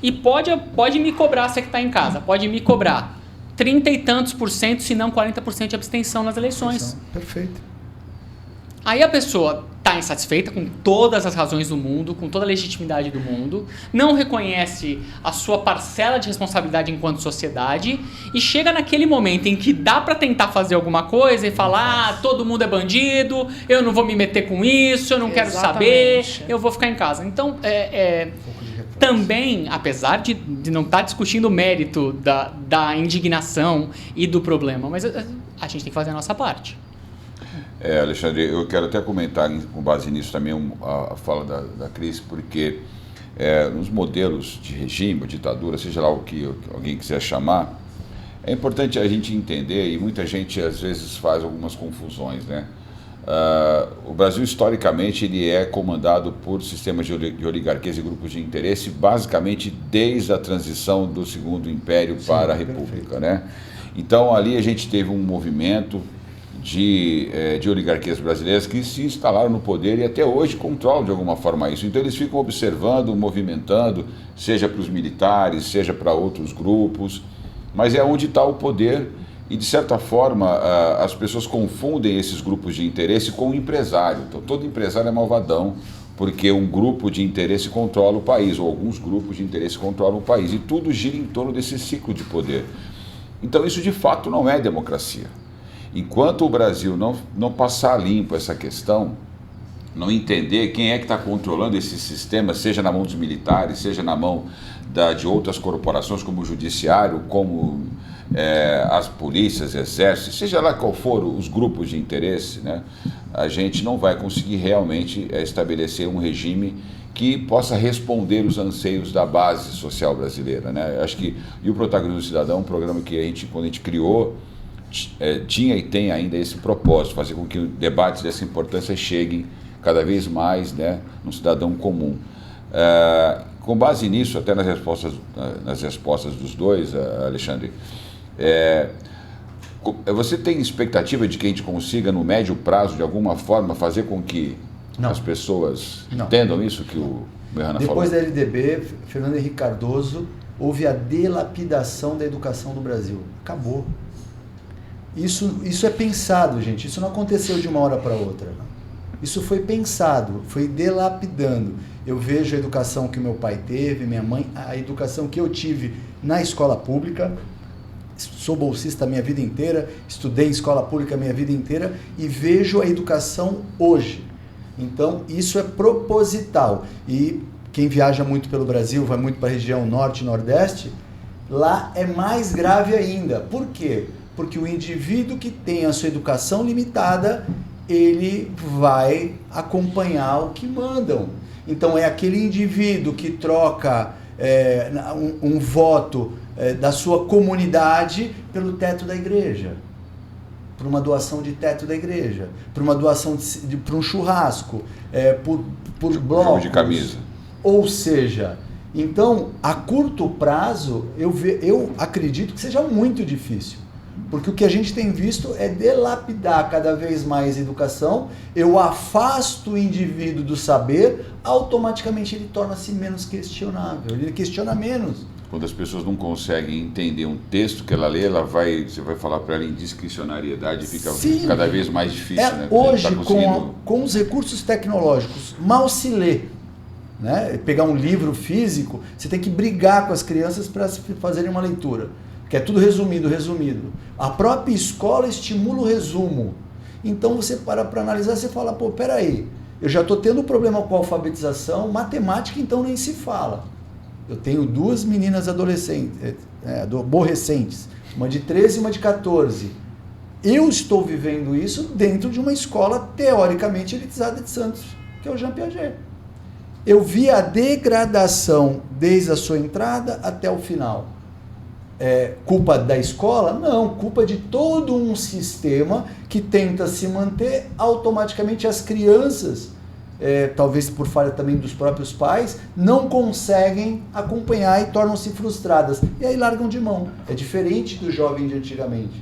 e pode me cobrar, você que está em casa, pode me cobrar 30 e tantos %, se não 40% de abstenção nas eleições. Perfeito. Aí a pessoa está insatisfeita com todas as razões do mundo, com toda a legitimidade do mundo, não reconhece a sua parcela de responsabilidade enquanto sociedade e chega naquele momento em que dá para tentar fazer alguma coisa e falar: todo mundo é bandido, eu não vou me meter com isso, eu não quero saber, eu vou ficar em casa. Então, também, apesar de não estar discutindo o mérito da indignação e do problema, mas a gente tem que fazer a nossa parte. Alexandre, eu quero até comentar com base nisso também a fala da Cris, porque nos modelos de regime, ditadura, seja lá o que alguém quiser chamar, É importante a gente entender, e muita gente às vezes faz algumas confusões, né? O Brasil, historicamente, ele é comandado por sistemas de oligarquias e grupos de interesse, basicamente desde a transição do Segundo Império para a República, né? Então, ali a gente teve um movimento de oligarquias brasileiras que se instalaram no poder e até hoje controlam de alguma forma isso. Então, eles ficam observando, movimentando, seja para os militares, seja para outros grupos, mas é onde está o poder. E, de certa forma, as pessoas confundem esses grupos de interesse com o empresário. Então, todo empresário é malvadão, porque um grupo de interesse controla o país, ou alguns grupos de interesse controlam o país. E tudo gira em torno desse ciclo de poder. Então, isso, de fato, não é democracia. Enquanto o Brasil não passar limpo essa questão, não entender quem é que está controlando esse sistema, seja na mão dos militares, seja na mão de outras corporações, como o judiciário, como as polícias, exércitos, seja lá qual for os grupos de interesse, né, a gente não vai conseguir realmente estabelecer um regime que possa responder os anseios da base social brasileira, né? Acho que o Protagonismo Cidadão é um programa que quando a gente criou, tinha e tem ainda esse propósito, fazer com que debates dessa importância cheguem cada vez mais, né, no cidadão comum. Com base nisso, até nas respostas dos dois, Alexandre, você tem expectativa de que a gente consiga, no médio prazo, de alguma forma, fazer com que as pessoas entendam isso que o Mejana falou? Depois da LDB, Fernando Henrique Cardoso, houve a delapidação da educação do Brasil. Acabou. Isso é pensado, gente. Isso não aconteceu de uma hora para outra. Isso foi pensado, foi delapidando. Eu vejo a educação que meu pai teve, minha mãe, a educação que eu tive na escola pública. Sou bolsista a minha vida inteira, estudei em escola pública a minha vida inteira e vejo a educação hoje. Então, isso é proposital. E quem viaja muito pelo Brasil, vai muito para a região norte e nordeste, lá é mais grave ainda. Por quê? Porque o indivíduo que tem a sua educação limitada, ele vai acompanhar o que mandam. Então, é aquele indivíduo que troca um voto da sua comunidade pelo teto da igreja, por uma doação de teto da igreja, por uma doação para um churrasco, por blocos. Jogo de camisa. Ou seja, então, a curto prazo, eu acredito que seja muito difícil. Porque o que a gente tem visto é delapidar cada vez mais a educação, eu afasto o indivíduo do saber, automaticamente ele torna-se menos questionável, ele questiona menos. Quando as pessoas não conseguem entender um texto que ela lê, você vai falar para ela em discricionariedade e fica cada vez mais difícil. Né? Hoje, com os recursos tecnológicos, mal se lê. Né? Pegar um livro físico, você tem que brigar com as crianças para fazerem uma leitura. Que é tudo resumido. A própria escola estimula o resumo. Então você para analisar, você fala, peraí, eu já estou tendo problema com a alfabetização, matemática então nem se fala. Eu tenho 2 meninas aborrecentes, uma de 13 e uma de 14. Eu estou vivendo isso dentro de uma escola teoricamente elitizada de Santos, que é o Jean Piaget. Eu vi a degradação desde a sua entrada até o final. Culpa da escola? Não, culpa de todo um sistema que tenta se manter. Automaticamente as crianças, talvez por falha também dos próprios pais, não conseguem acompanhar e tornam-se frustradas. E aí largam de mão. É diferente do jovem de antigamente.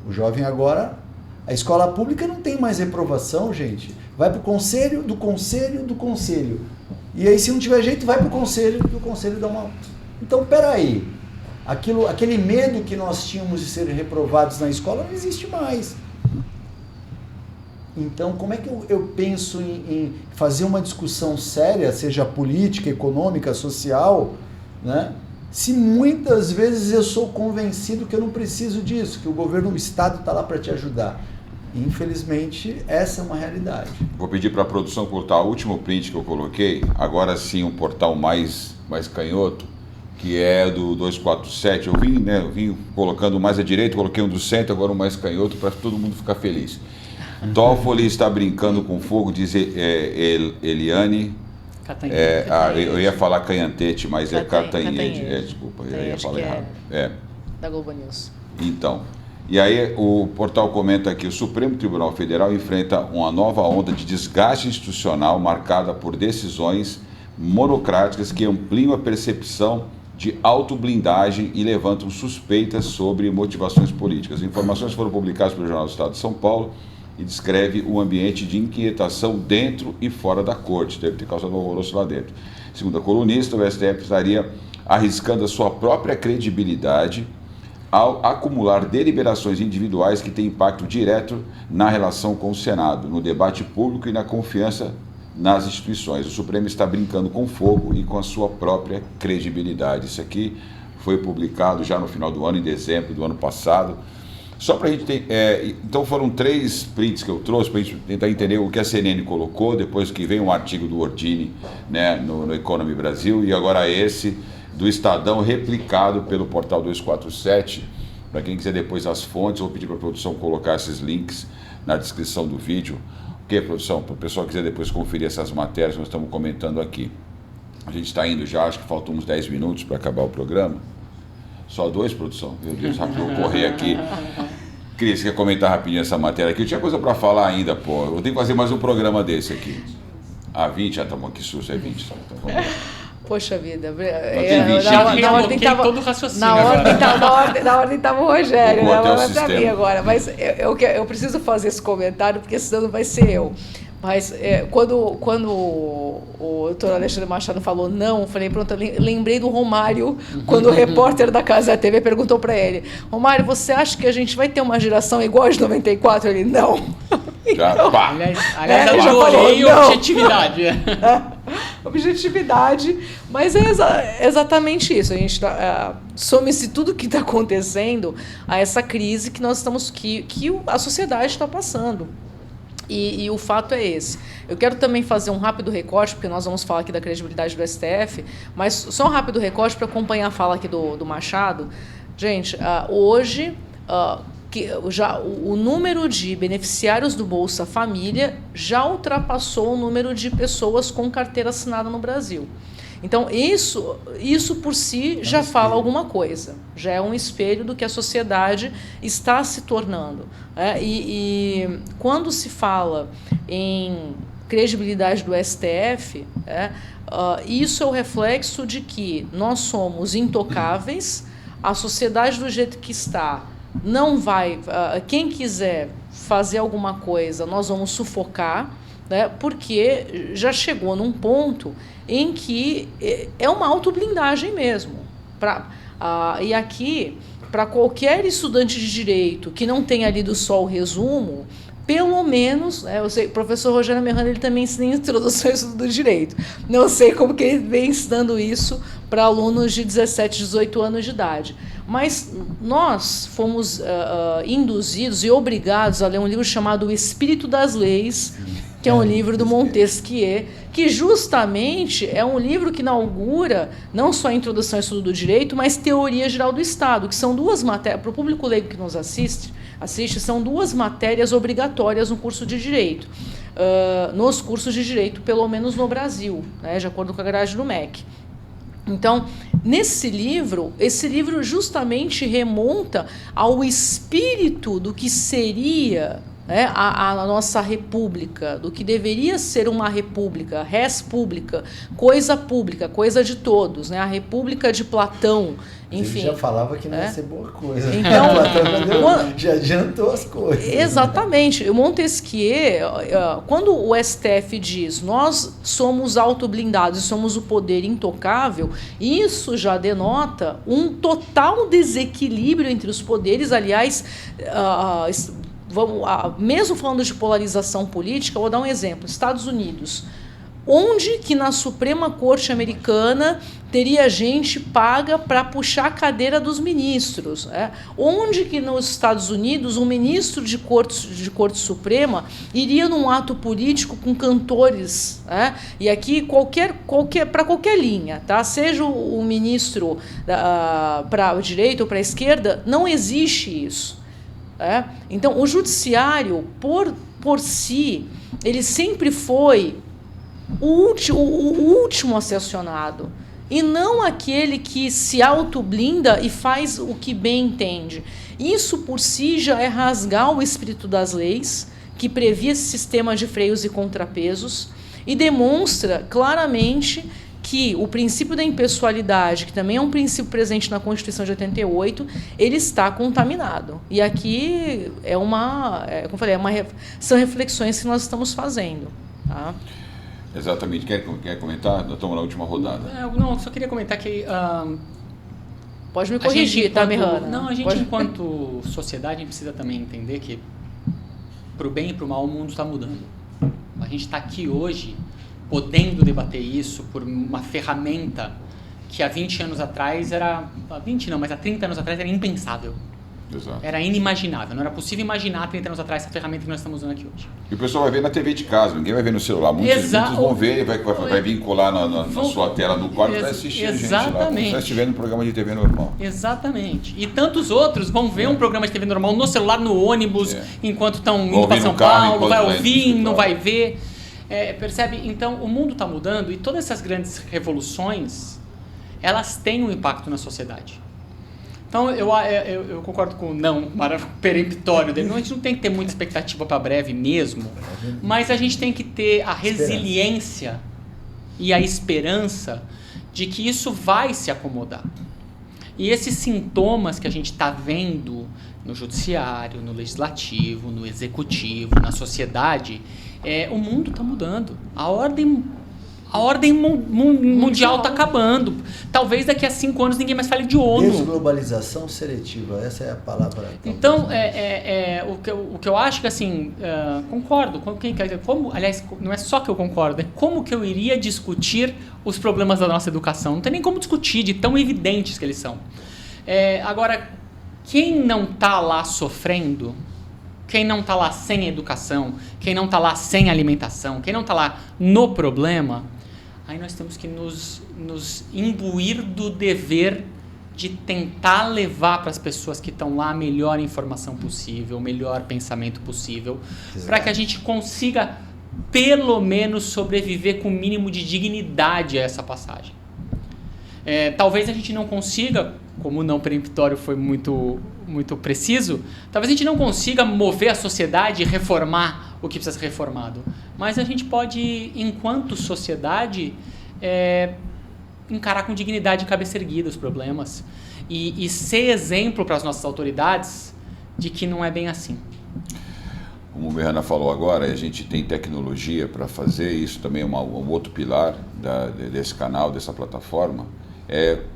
O jovem agora, a escola pública não tem mais reprovação, gente. Vai para o conselho, do conselho. E aí se não tiver jeito, vai para o conselho, que o conselho dá uma... Então, peraí. Aquele medo que nós tínhamos de ser reprovados na escola não existe mais. Então, como é que eu penso em fazer uma discussão séria, seja política, econômica, social, né? Se muitas vezes eu sou convencido que eu não preciso disso, que o governo, o Estado está lá para te ajudar. Infelizmente, essa é uma realidade. Vou pedir para a produção cortar o último print que eu coloquei, agora sim um portal mais canhoto, que é do 247, eu vim colocando mais à direita, coloquei um do centro, agora um mais canhoto, para todo mundo ficar feliz. Toffoli está brincando com fogo, diz Eliane. Eu ia falar Canhantete, mas é Catanhede. Desculpa, eu ia falar errado. Da Globo News. Então, e aí o portal comenta aqui, o Supremo Tribunal Federal enfrenta uma nova onda de desgaste institucional marcada por decisões monocráticas que ampliam a percepção de autoblindagem e levantam suspeitas sobre motivações políticas. Informações foram publicadas pelo Jornal do Estado de São Paulo e descreve um ambiente de inquietação dentro e fora da corte, deve ter causado um alvoroço lá dentro. Segundo a colunista, o STF estaria arriscando a sua própria credibilidade ao acumular deliberações individuais que têm impacto direto na relação com o Senado, no debate público e na confiança nas instituições. O Supremo está brincando com fogo e com a sua própria credibilidade. Isso aqui foi publicado já no final do ano, em dezembro do ano passado. Só para a gente ter... então foram 3 prints que eu trouxe para a gente tentar entender o que a CNN colocou, depois que veio um artigo do Ordini, né, no Economy Brasil, e agora esse do Estadão, replicado pelo Portal 247. Para quem quiser depois as fontes, eu vou pedir para a produção colocar esses links na descrição do vídeo. O que, produção? Para o pessoal que quiser depois conferir essas matérias que nós estamos comentando aqui. A gente está indo já, acho que faltam uns 10 minutos para acabar o programa. Só 2, produção? Meu Deus, rápido, eu vou correr aqui. Cris, você quer comentar rapidinho essa matéria aqui? Eu tinha coisa para falar ainda, pô. Eu tenho que fazer mais um programa desse aqui. 20? Ah, tá bom, que susto, é 20 só. Então, vamos lá. Poxa vida. Na ordem estava o Rogério, né? Mas para mim agora. Mas eu preciso fazer esse comentário, porque senão não vai ser eu. Mas quando o doutor Alexandre Machado falou não, eu falei, pronto, eu lembrei do Romário, quando o repórter da Casa TV perguntou para ele, Romário, você acha que a gente vai ter uma geração igual a de 94? Ele, não. Já, pá. Aliás, eu adorei objetividade. Objetividade, mas é exatamente isso. A gente some-se tudo que está acontecendo a essa crise que nós estamos, que a sociedade está passando. E o fato é esse. Eu quero também fazer um rápido recorte, porque nós vamos falar aqui da credibilidade do STF, mas só um rápido recorte para acompanhar a fala aqui do Machado. Gente, hoje... que já o número de beneficiários do Bolsa Família já ultrapassou o número de pessoas com carteira assinada no Brasil. Então, isso por si já fala alguma coisa, já é um espelho do que a sociedade está se tornando. E quando se fala em credibilidade do STF, isso é o reflexo de que nós somos intocáveis, a sociedade do jeito que está não vai, quem quiser fazer alguma coisa, nós vamos sufocar, né, porque já chegou num ponto em que é uma autoblindagem mesmo. E aqui, para qualquer estudante de direito que não tenha lido só o resumo, pelo menos, eu sei, o professor Rogério Merrano, ele também ensina introduções do direito. Não sei como que ele vem ensinando isso para alunos de 17, 18 anos de idade. Mas nós fomos induzidos e obrigados a ler um livro chamado O Espírito das Leis, que é um livro do Montesquieu, que justamente é um livro que inaugura não só a introdução ao estudo do direito, mas teoria geral do Estado, que são 2 matérias, para o público leigo que nos assiste, são 2 matérias obrigatórias no curso de Direito, nos cursos de Direito, pelo menos no Brasil, né, de acordo com a grade do MEC. Então, esse livro justamente remonta ao espírito do que seria, né, a nossa república, do que deveria ser uma república, res pública, coisa de todos, né, a república de Platão, enfim. Ele já falava que não ia ser boa coisa. Então, Platão já adiantou as coisas. Exatamente. O Montesquieu, quando o STF diz nós somos autoblindados e somos o poder intocável, isso já denota um total desequilíbrio entre os poderes. Aliás, mesmo falando de polarização política, eu vou dar um exemplo. Estados Unidos. Onde que na Suprema Corte Americana teria gente paga para puxar a cadeira dos ministros? Onde que nos Estados Unidos um ministro de Corte Suprema iria num ato político com cantores? E aqui para qualquer linha, tá? Seja o ministro para a direita ou para a esquerda, não existe isso. Então, o judiciário, por si, ele sempre foi o último a ser acionado. e não aquele que se autoblinda e faz o que bem entende. Isso por si já é rasgar o espírito das leis, que previa esse sistema de freios e contrapesos, e demonstra claramente que o princípio da impessoalidade, que também é um princípio presente na Constituição de 88, ele está contaminado. E aqui como eu falei, são reflexões que nós estamos fazendo. Tá? Exatamente. Quer comentar? Nós estamos na última rodada. Não, só queria comentar que... Pode me corrigir, tá, Mihana? Não, a gente enquanto sociedade, a gente precisa também entender que para o bem e para o mal o mundo está mudando. A gente está aqui hoje podendo debater isso por uma ferramenta que há 20 anos atrás era... 20 não, mas há 30 anos atrás era impensável. Exato. Era inimaginável. Não era possível imaginar 30 anos atrás essa ferramenta que nós estamos usando aqui hoje. E o pessoal vai ver na TV de casa, ninguém vai ver no celular. Muitos vão ver, vai vincular na sua tela do quarto e vai assistir a gente lá, como se estiver no programa de TV normal. Exatamente. E tantos outros vão ver um programa de TV normal no celular, no ônibus, enquanto estão indo para São Paulo, vai ouvir, não vai ver. Percebe? Então, o mundo está mudando e todas essas grandes revoluções, elas têm um impacto na sociedade. Então, eu concordo com o não peremptório dele. A gente não tem que ter muita expectativa para breve mesmo, mas a gente tem que ter a resiliência e a esperança de que isso vai se acomodar. E esses sintomas que a gente está vendo no judiciário, no legislativo, no executivo, na sociedade, o mundo está mudando. A ordem mundial está acabando. Talvez daqui a 5 anos ninguém mais fale de ONU. Desglobalização seletiva, essa é a palavra. Então, o que eu acho que, assim, concordo. Aliás, não é só que eu concordo, é como que eu iria discutir os problemas da nossa educação. Não tem nem como discutir, de tão evidentes que eles são. Agora, quem não está lá sofrendo, quem não está lá sem educação, quem não está lá sem alimentação, quem não está lá no problema, aí nós temos que nos imbuir do dever de tentar levar para as pessoas que estão lá a melhor informação possível, o melhor pensamento possível, para que a gente consiga, pelo menos, sobreviver com o mínimo de dignidade a essa passagem. Talvez a gente não consiga, como o não peremptório foi muito preciso, talvez a gente não consiga mover a sociedade e reformar o que precisa ser reformado. Mas a gente pode, enquanto sociedade, encarar com dignidade e cabeça erguida os problemas e ser exemplo para as nossas autoridades de que não é bem assim. Como o Mihana falou agora, a gente tem tecnologia para fazer isso também, um outro pilar desse canal, dessa plataforma,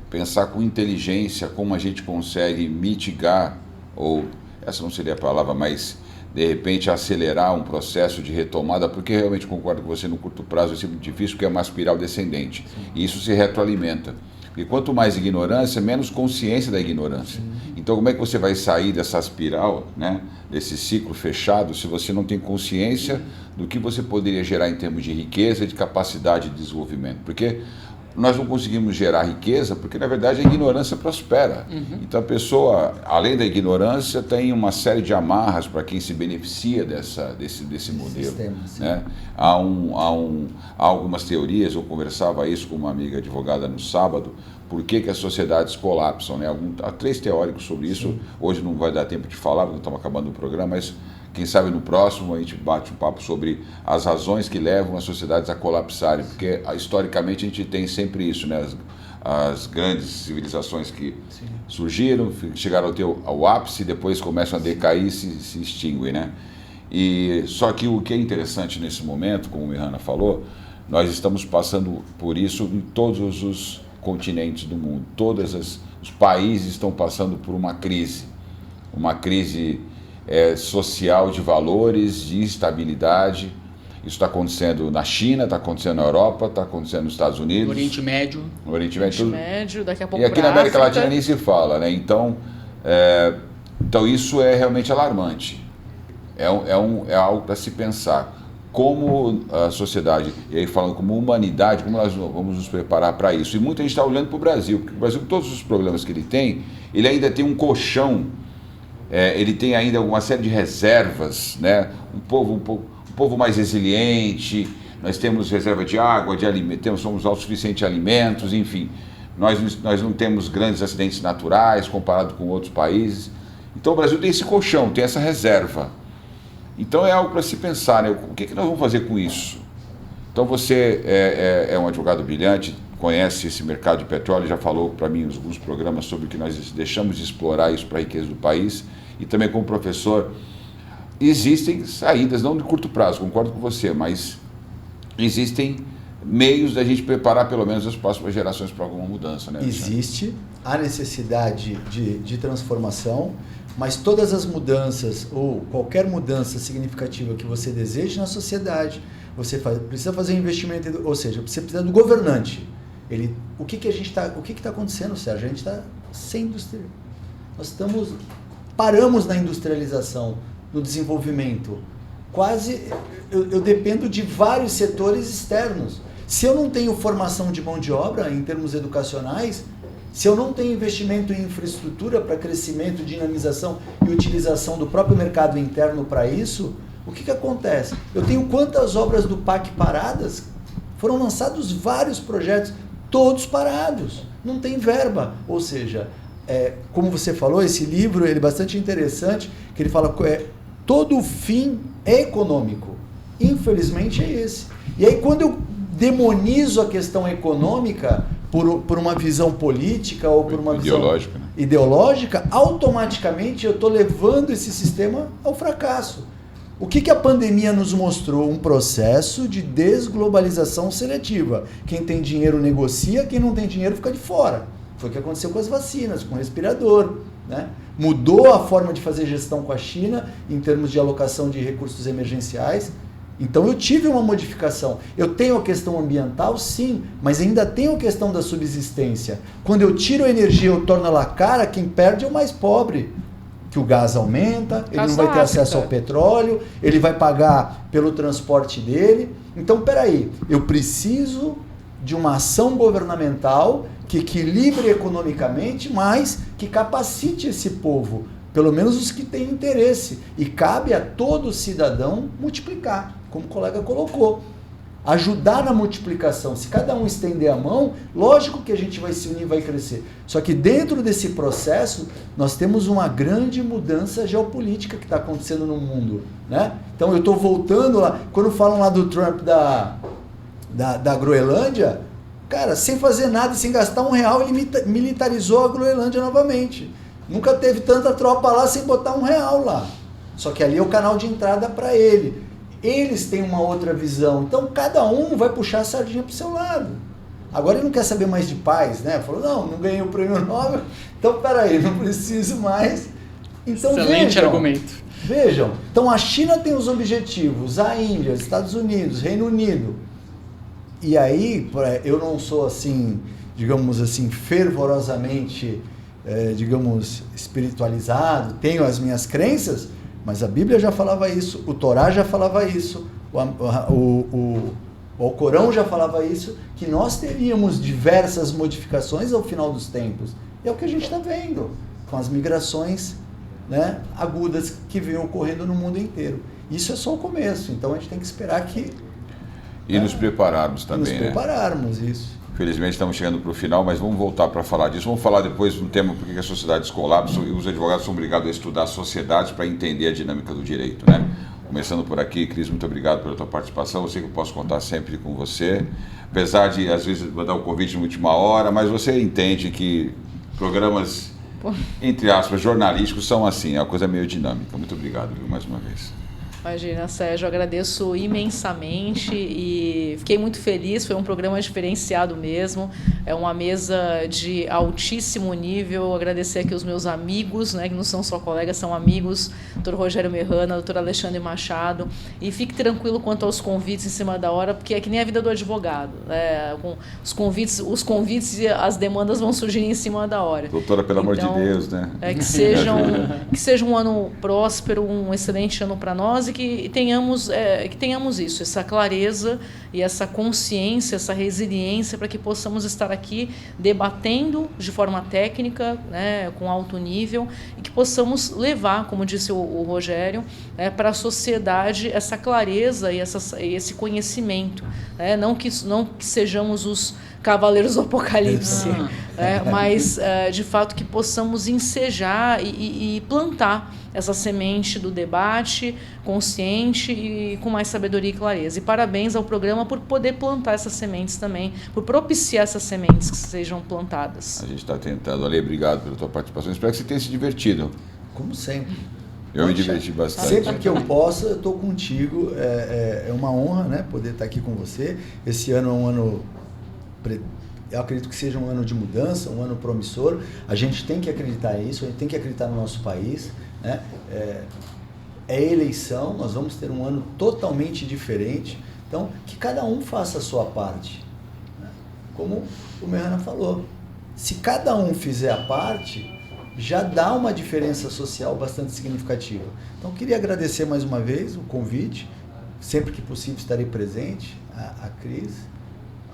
pensar com inteligência como a gente consegue mitigar, ou essa não seria a palavra, mas de repente acelerar um processo de retomada, porque realmente concordo com você, no curto prazo é sempre difícil, porque é uma espiral descendente. E isso se retroalimenta. Porque quanto mais ignorância, menos consciência da ignorância. Então como é que você vai sair dessa espiral, né, desse ciclo fechado, se você não tem consciência do que você poderia gerar em termos de riqueza e de capacidade de desenvolvimento? Porque nós não conseguimos gerar riqueza porque, na verdade, a ignorância prospera. Então, a pessoa, além da ignorância, tem uma série de amarras para quem se beneficia desse modelo. Sistema, né? Há algumas teorias, eu conversava isso com uma amiga advogada no sábado, por que as sociedades colapsam. Né? Há 3 teóricos sobre isso. Sim. Hoje não vai dar tempo de falar, porque estamos acabando o programa, mas quem sabe no próximo a gente bate um papo sobre as razões que levam as sociedades a colapsarem, porque historicamente a gente tem sempre isso, né? As grandes civilizações que surgiram, chegaram ao ápice, depois começam a decair e se extinguem, né? Só que o que é interessante nesse momento, como o Mihana falou, nós estamos passando por isso em todos os continentes do mundo. Os países estão passando por uma crise social de valores, de instabilidade. Isso está acontecendo na China, está acontecendo na Europa, está acontecendo nos Estados Unidos. No Oriente Médio. No Oriente Médio, daqui a pouco. E aqui na América Latina nem se fala, né? Então isso é realmente alarmante. É algo para se pensar. Como a sociedade, e aí falando como humanidade, como nós vamos nos preparar para isso. E muita gente está olhando para o Brasil, porque o Brasil, com todos os problemas que ele tem, ele ainda tem um colchão. Ele tem ainda uma série de reservas, né? Um povo mais resiliente, nós temos reserva de água, de alimentos, somos autossuficientes em alimentos, enfim. Nós não temos grandes acidentes naturais comparado com outros países. Então o Brasil tem esse colchão, tem essa reserva. Então é algo para se pensar, né? O que nós vamos fazer com isso? Então você é um advogado brilhante, conhece esse mercado de petróleo, já falou para mim em alguns programas sobre que nós deixamos de explorar isso para a riqueza do país. E também como professor, existem saídas, não de curto prazo, concordo com você, mas existem meios da gente preparar pelo menos as próximas gerações para alguma mudança, né? Existe a necessidade de transformação, mas todas as mudanças ou qualquer mudança significativa que você deseje na sociedade, você precisa fazer um investimento, ou seja, você precisa do governante. O que está acontecendo, Sérgio? A gente está sem indústria. Nós paramos na industrialização, no desenvolvimento. Eu dependo de vários setores externos. Se eu não tenho formação de mão de obra em termos educacionais, se eu não tenho investimento em infraestrutura para crescimento, dinamização e utilização do próprio mercado interno para isso, o que acontece? Eu tenho quantas obras do PAC paradas? Foram lançados vários projetos, todos parados, não tem verba. Ou seja, como você falou, esse livro ele é bastante interessante, que ele fala que todo fim é econômico. Infelizmente é esse. E aí quando eu demonizo a questão econômica por uma visão política ou por uma visão ideológica, automaticamente eu estou levando esse sistema ao fracasso. O que a pandemia nos mostrou? Um processo de desglobalização seletiva. Quem tem dinheiro negocia, quem não tem dinheiro fica de fora. Foi o que aconteceu com as vacinas, com o respirador, né? Mudou a forma de fazer gestão com a China em termos de alocação de recursos emergenciais. Então eu tive uma modificação. Eu tenho a questão ambiental, sim, mas ainda tenho a questão da subsistência. Quando eu tiro a energia, eu torno ela cara, quem perde é o mais pobre. Que o gás aumenta, ele não vai ter acesso ao petróleo, ele vai pagar pelo transporte dele. Então, peraí, eu preciso de uma ação governamental que equilibre economicamente, mas que capacite esse povo, pelo menos os que têm interesse. E cabe a todo cidadão multiplicar, como o colega colocou. Ajudar na multiplicação. Se cada um estender a mão, lógico que a gente vai se unir e vai crescer. Só que dentro desse processo, nós temos uma grande mudança geopolítica que está acontecendo no mundo, né? Então eu estou voltando lá, quando falam lá do Trump da Groenlândia, cara, sem fazer nada, sem gastar R$1, ele militarizou a Groenlândia novamente. Nunca teve tanta tropa lá sem botar R$1 lá. Só que ali é o canal de entrada para ele. Eles têm uma outra visão, então cada um vai puxar a sardinha para o seu lado. Agora ele não quer saber mais de paz, né? Falou, não ganhei o prêmio Nobel, então peraí, não preciso mais. Então, excelente argumento. Vejam, então a China tem os objetivos, a Índia, os Estados Unidos, Reino Unido. E aí, eu não sou assim, digamos assim, fervorosamente, espiritualizado, tenho as minhas crenças, mas a Bíblia já falava isso, o Torá já falava isso, o Alcorão já falava isso, que nós teríamos diversas modificações ao final dos tempos. E é o que a gente está vendo, com as migrações, né, agudas que vêm ocorrendo no mundo inteiro. Isso é só o começo, então a gente tem que esperar que... E nos prepararmos também, nos prepararmos, isso. Felizmente estamos chegando para o final, mas vamos voltar para falar disso. Vamos falar depois do tema por que a sociedade descolapsa e os advogados são obrigados a estudar sociedades para entender a dinâmica do direito, né? Começando por aqui, Cris, muito obrigado pela tua participação. Eu sei que eu posso contar sempre com você, apesar de às vezes mandar um convite na última hora, mas você entende que programas, entre aspas, jornalísticos são assim, é uma coisa meio dinâmica. Muito obrigado, viu, mais uma vez. Imagina, Sérgio, eu agradeço imensamente e fiquei muito feliz, foi um programa diferenciado mesmo, é uma mesa de altíssimo nível, agradecer aqui os meus amigos, né, que não são só colegas, são amigos, Dr. Rogério Merrana, Dr. Alexandre Machado, e fique tranquilo quanto aos convites em cima da hora, porque é que nem a vida do advogado, né, com os convites e as demandas vão surgir em cima da hora. Doutora, pelo amor de Deus, né? Que seja um ano próspero, um excelente ano para nós. e que tenhamos isso, essa clareza e essa consciência, essa resiliência para que possamos estar aqui debatendo de forma técnica, né, com alto nível, e que possamos levar, como disse o Rogério, para a sociedade essa clareza e esse conhecimento, né, não que sejamos os cavaleiros do apocalipse, mas de fato que possamos ensejar e plantar essa semente do debate consciente e com mais sabedoria e clareza. E parabéns ao programa por poder plantar essas sementes também, por propiciar essas sementes que sejam plantadas. A gente está tentando. Ale, obrigado pela tua participação. Espero que você tenha se divertido. Como sempre. Eu me diverti bastante. Sempre que eu possa, eu estou contigo. É uma honra, né, poder estar aqui com você. Esse ano é um ano... Eu acredito que seja um ano de mudança, um ano promissor. A gente tem que acreditar nisso, a gente tem que acreditar no nosso país, né? É eleição, nós vamos ter um ano totalmente diferente. Então, que cada um faça a sua parte, né? Como o Mehana falou, se cada um fizer a parte, já dá uma diferença social bastante significativa. Então, queria agradecer mais uma vez o convite. Sempre que possível estarei presente, a Cris,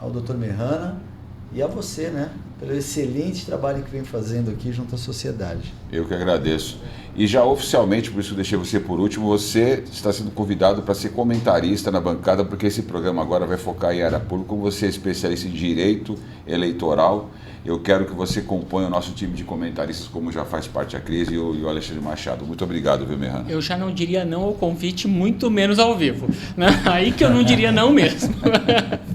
ao Dr. Mehana e a você, né, pelo excelente trabalho que vem fazendo aqui junto à sociedade. Eu que agradeço. E já oficialmente, por isso que eu deixei você por último, você está sendo convidado para ser comentarista na bancada, porque esse programa agora vai focar em área pública. Como você é especialista em direito eleitoral, eu quero que você componha o nosso time de comentaristas, como já faz parte a Cris e o Alexandre Machado. Muito obrigado, viu, Mehana? Eu já não diria não ao convite, muito menos ao vivo, né? Aí que eu não diria não mesmo.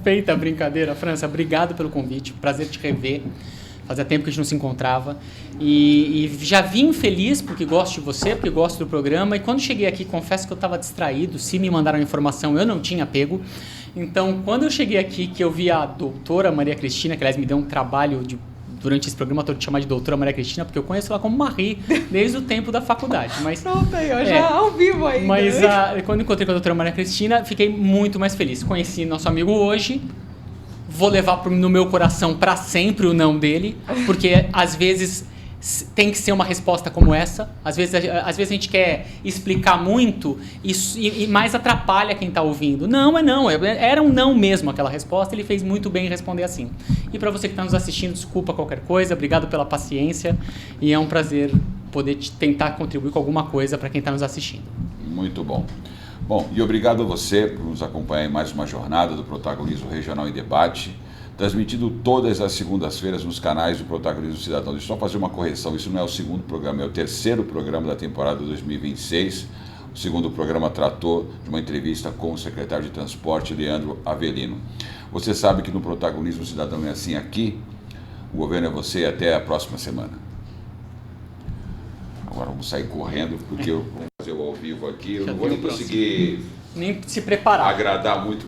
Feita a brincadeira. França, obrigado pelo convite, prazer te rever. Fazia tempo que a gente não se encontrava. E já vim feliz porque gosto de você, porque gosto do programa. E quando cheguei aqui, confesso que eu estava distraído. Se me mandaram a informação, eu não tinha pego. Então, quando eu cheguei aqui, que eu vi a doutora Maria Cristina, que aliás me deu um trabalho durante esse programa todo de chamar de doutora Maria Cristina, porque eu conheço ela como Marie desde o tempo da faculdade. Mas, pronto, aí, já ao vivo ainda. Mas quando encontrei com a doutora Maria Cristina, fiquei muito mais feliz. Conheci nosso amigo hoje. Vou levar no meu coração para sempre o não dele, porque às vezes tem que ser uma resposta como essa. Às vezes a gente quer explicar muito e mais atrapalha quem está ouvindo. Não, era um não mesmo aquela resposta. Ele fez muito bem em responder assim. E para você que está nos assistindo, desculpa qualquer coisa, obrigado pela paciência e é um prazer poder tentar contribuir com alguma coisa para quem está nos assistindo. Muito bom. Bom, e obrigado a você por nos acompanhar em mais uma jornada do Protagonismo Regional em Debate, transmitido todas as segundas-feiras nos canais do Protagonismo Cidadão. Deixa eu só fazer uma correção, isso não é o segundo programa, é o terceiro programa da temporada 2026. O segundo programa tratou de uma entrevista com o secretário de Transporte, Leandro Avelino. Você sabe que no Protagonismo Cidadão é assim aqui, o governo é você, até a próxima semana. Agora vamos sair correndo, porque eu vou fazer o ao vivo aqui, eu não vou nem conseguir nem se preparar. Agradar muito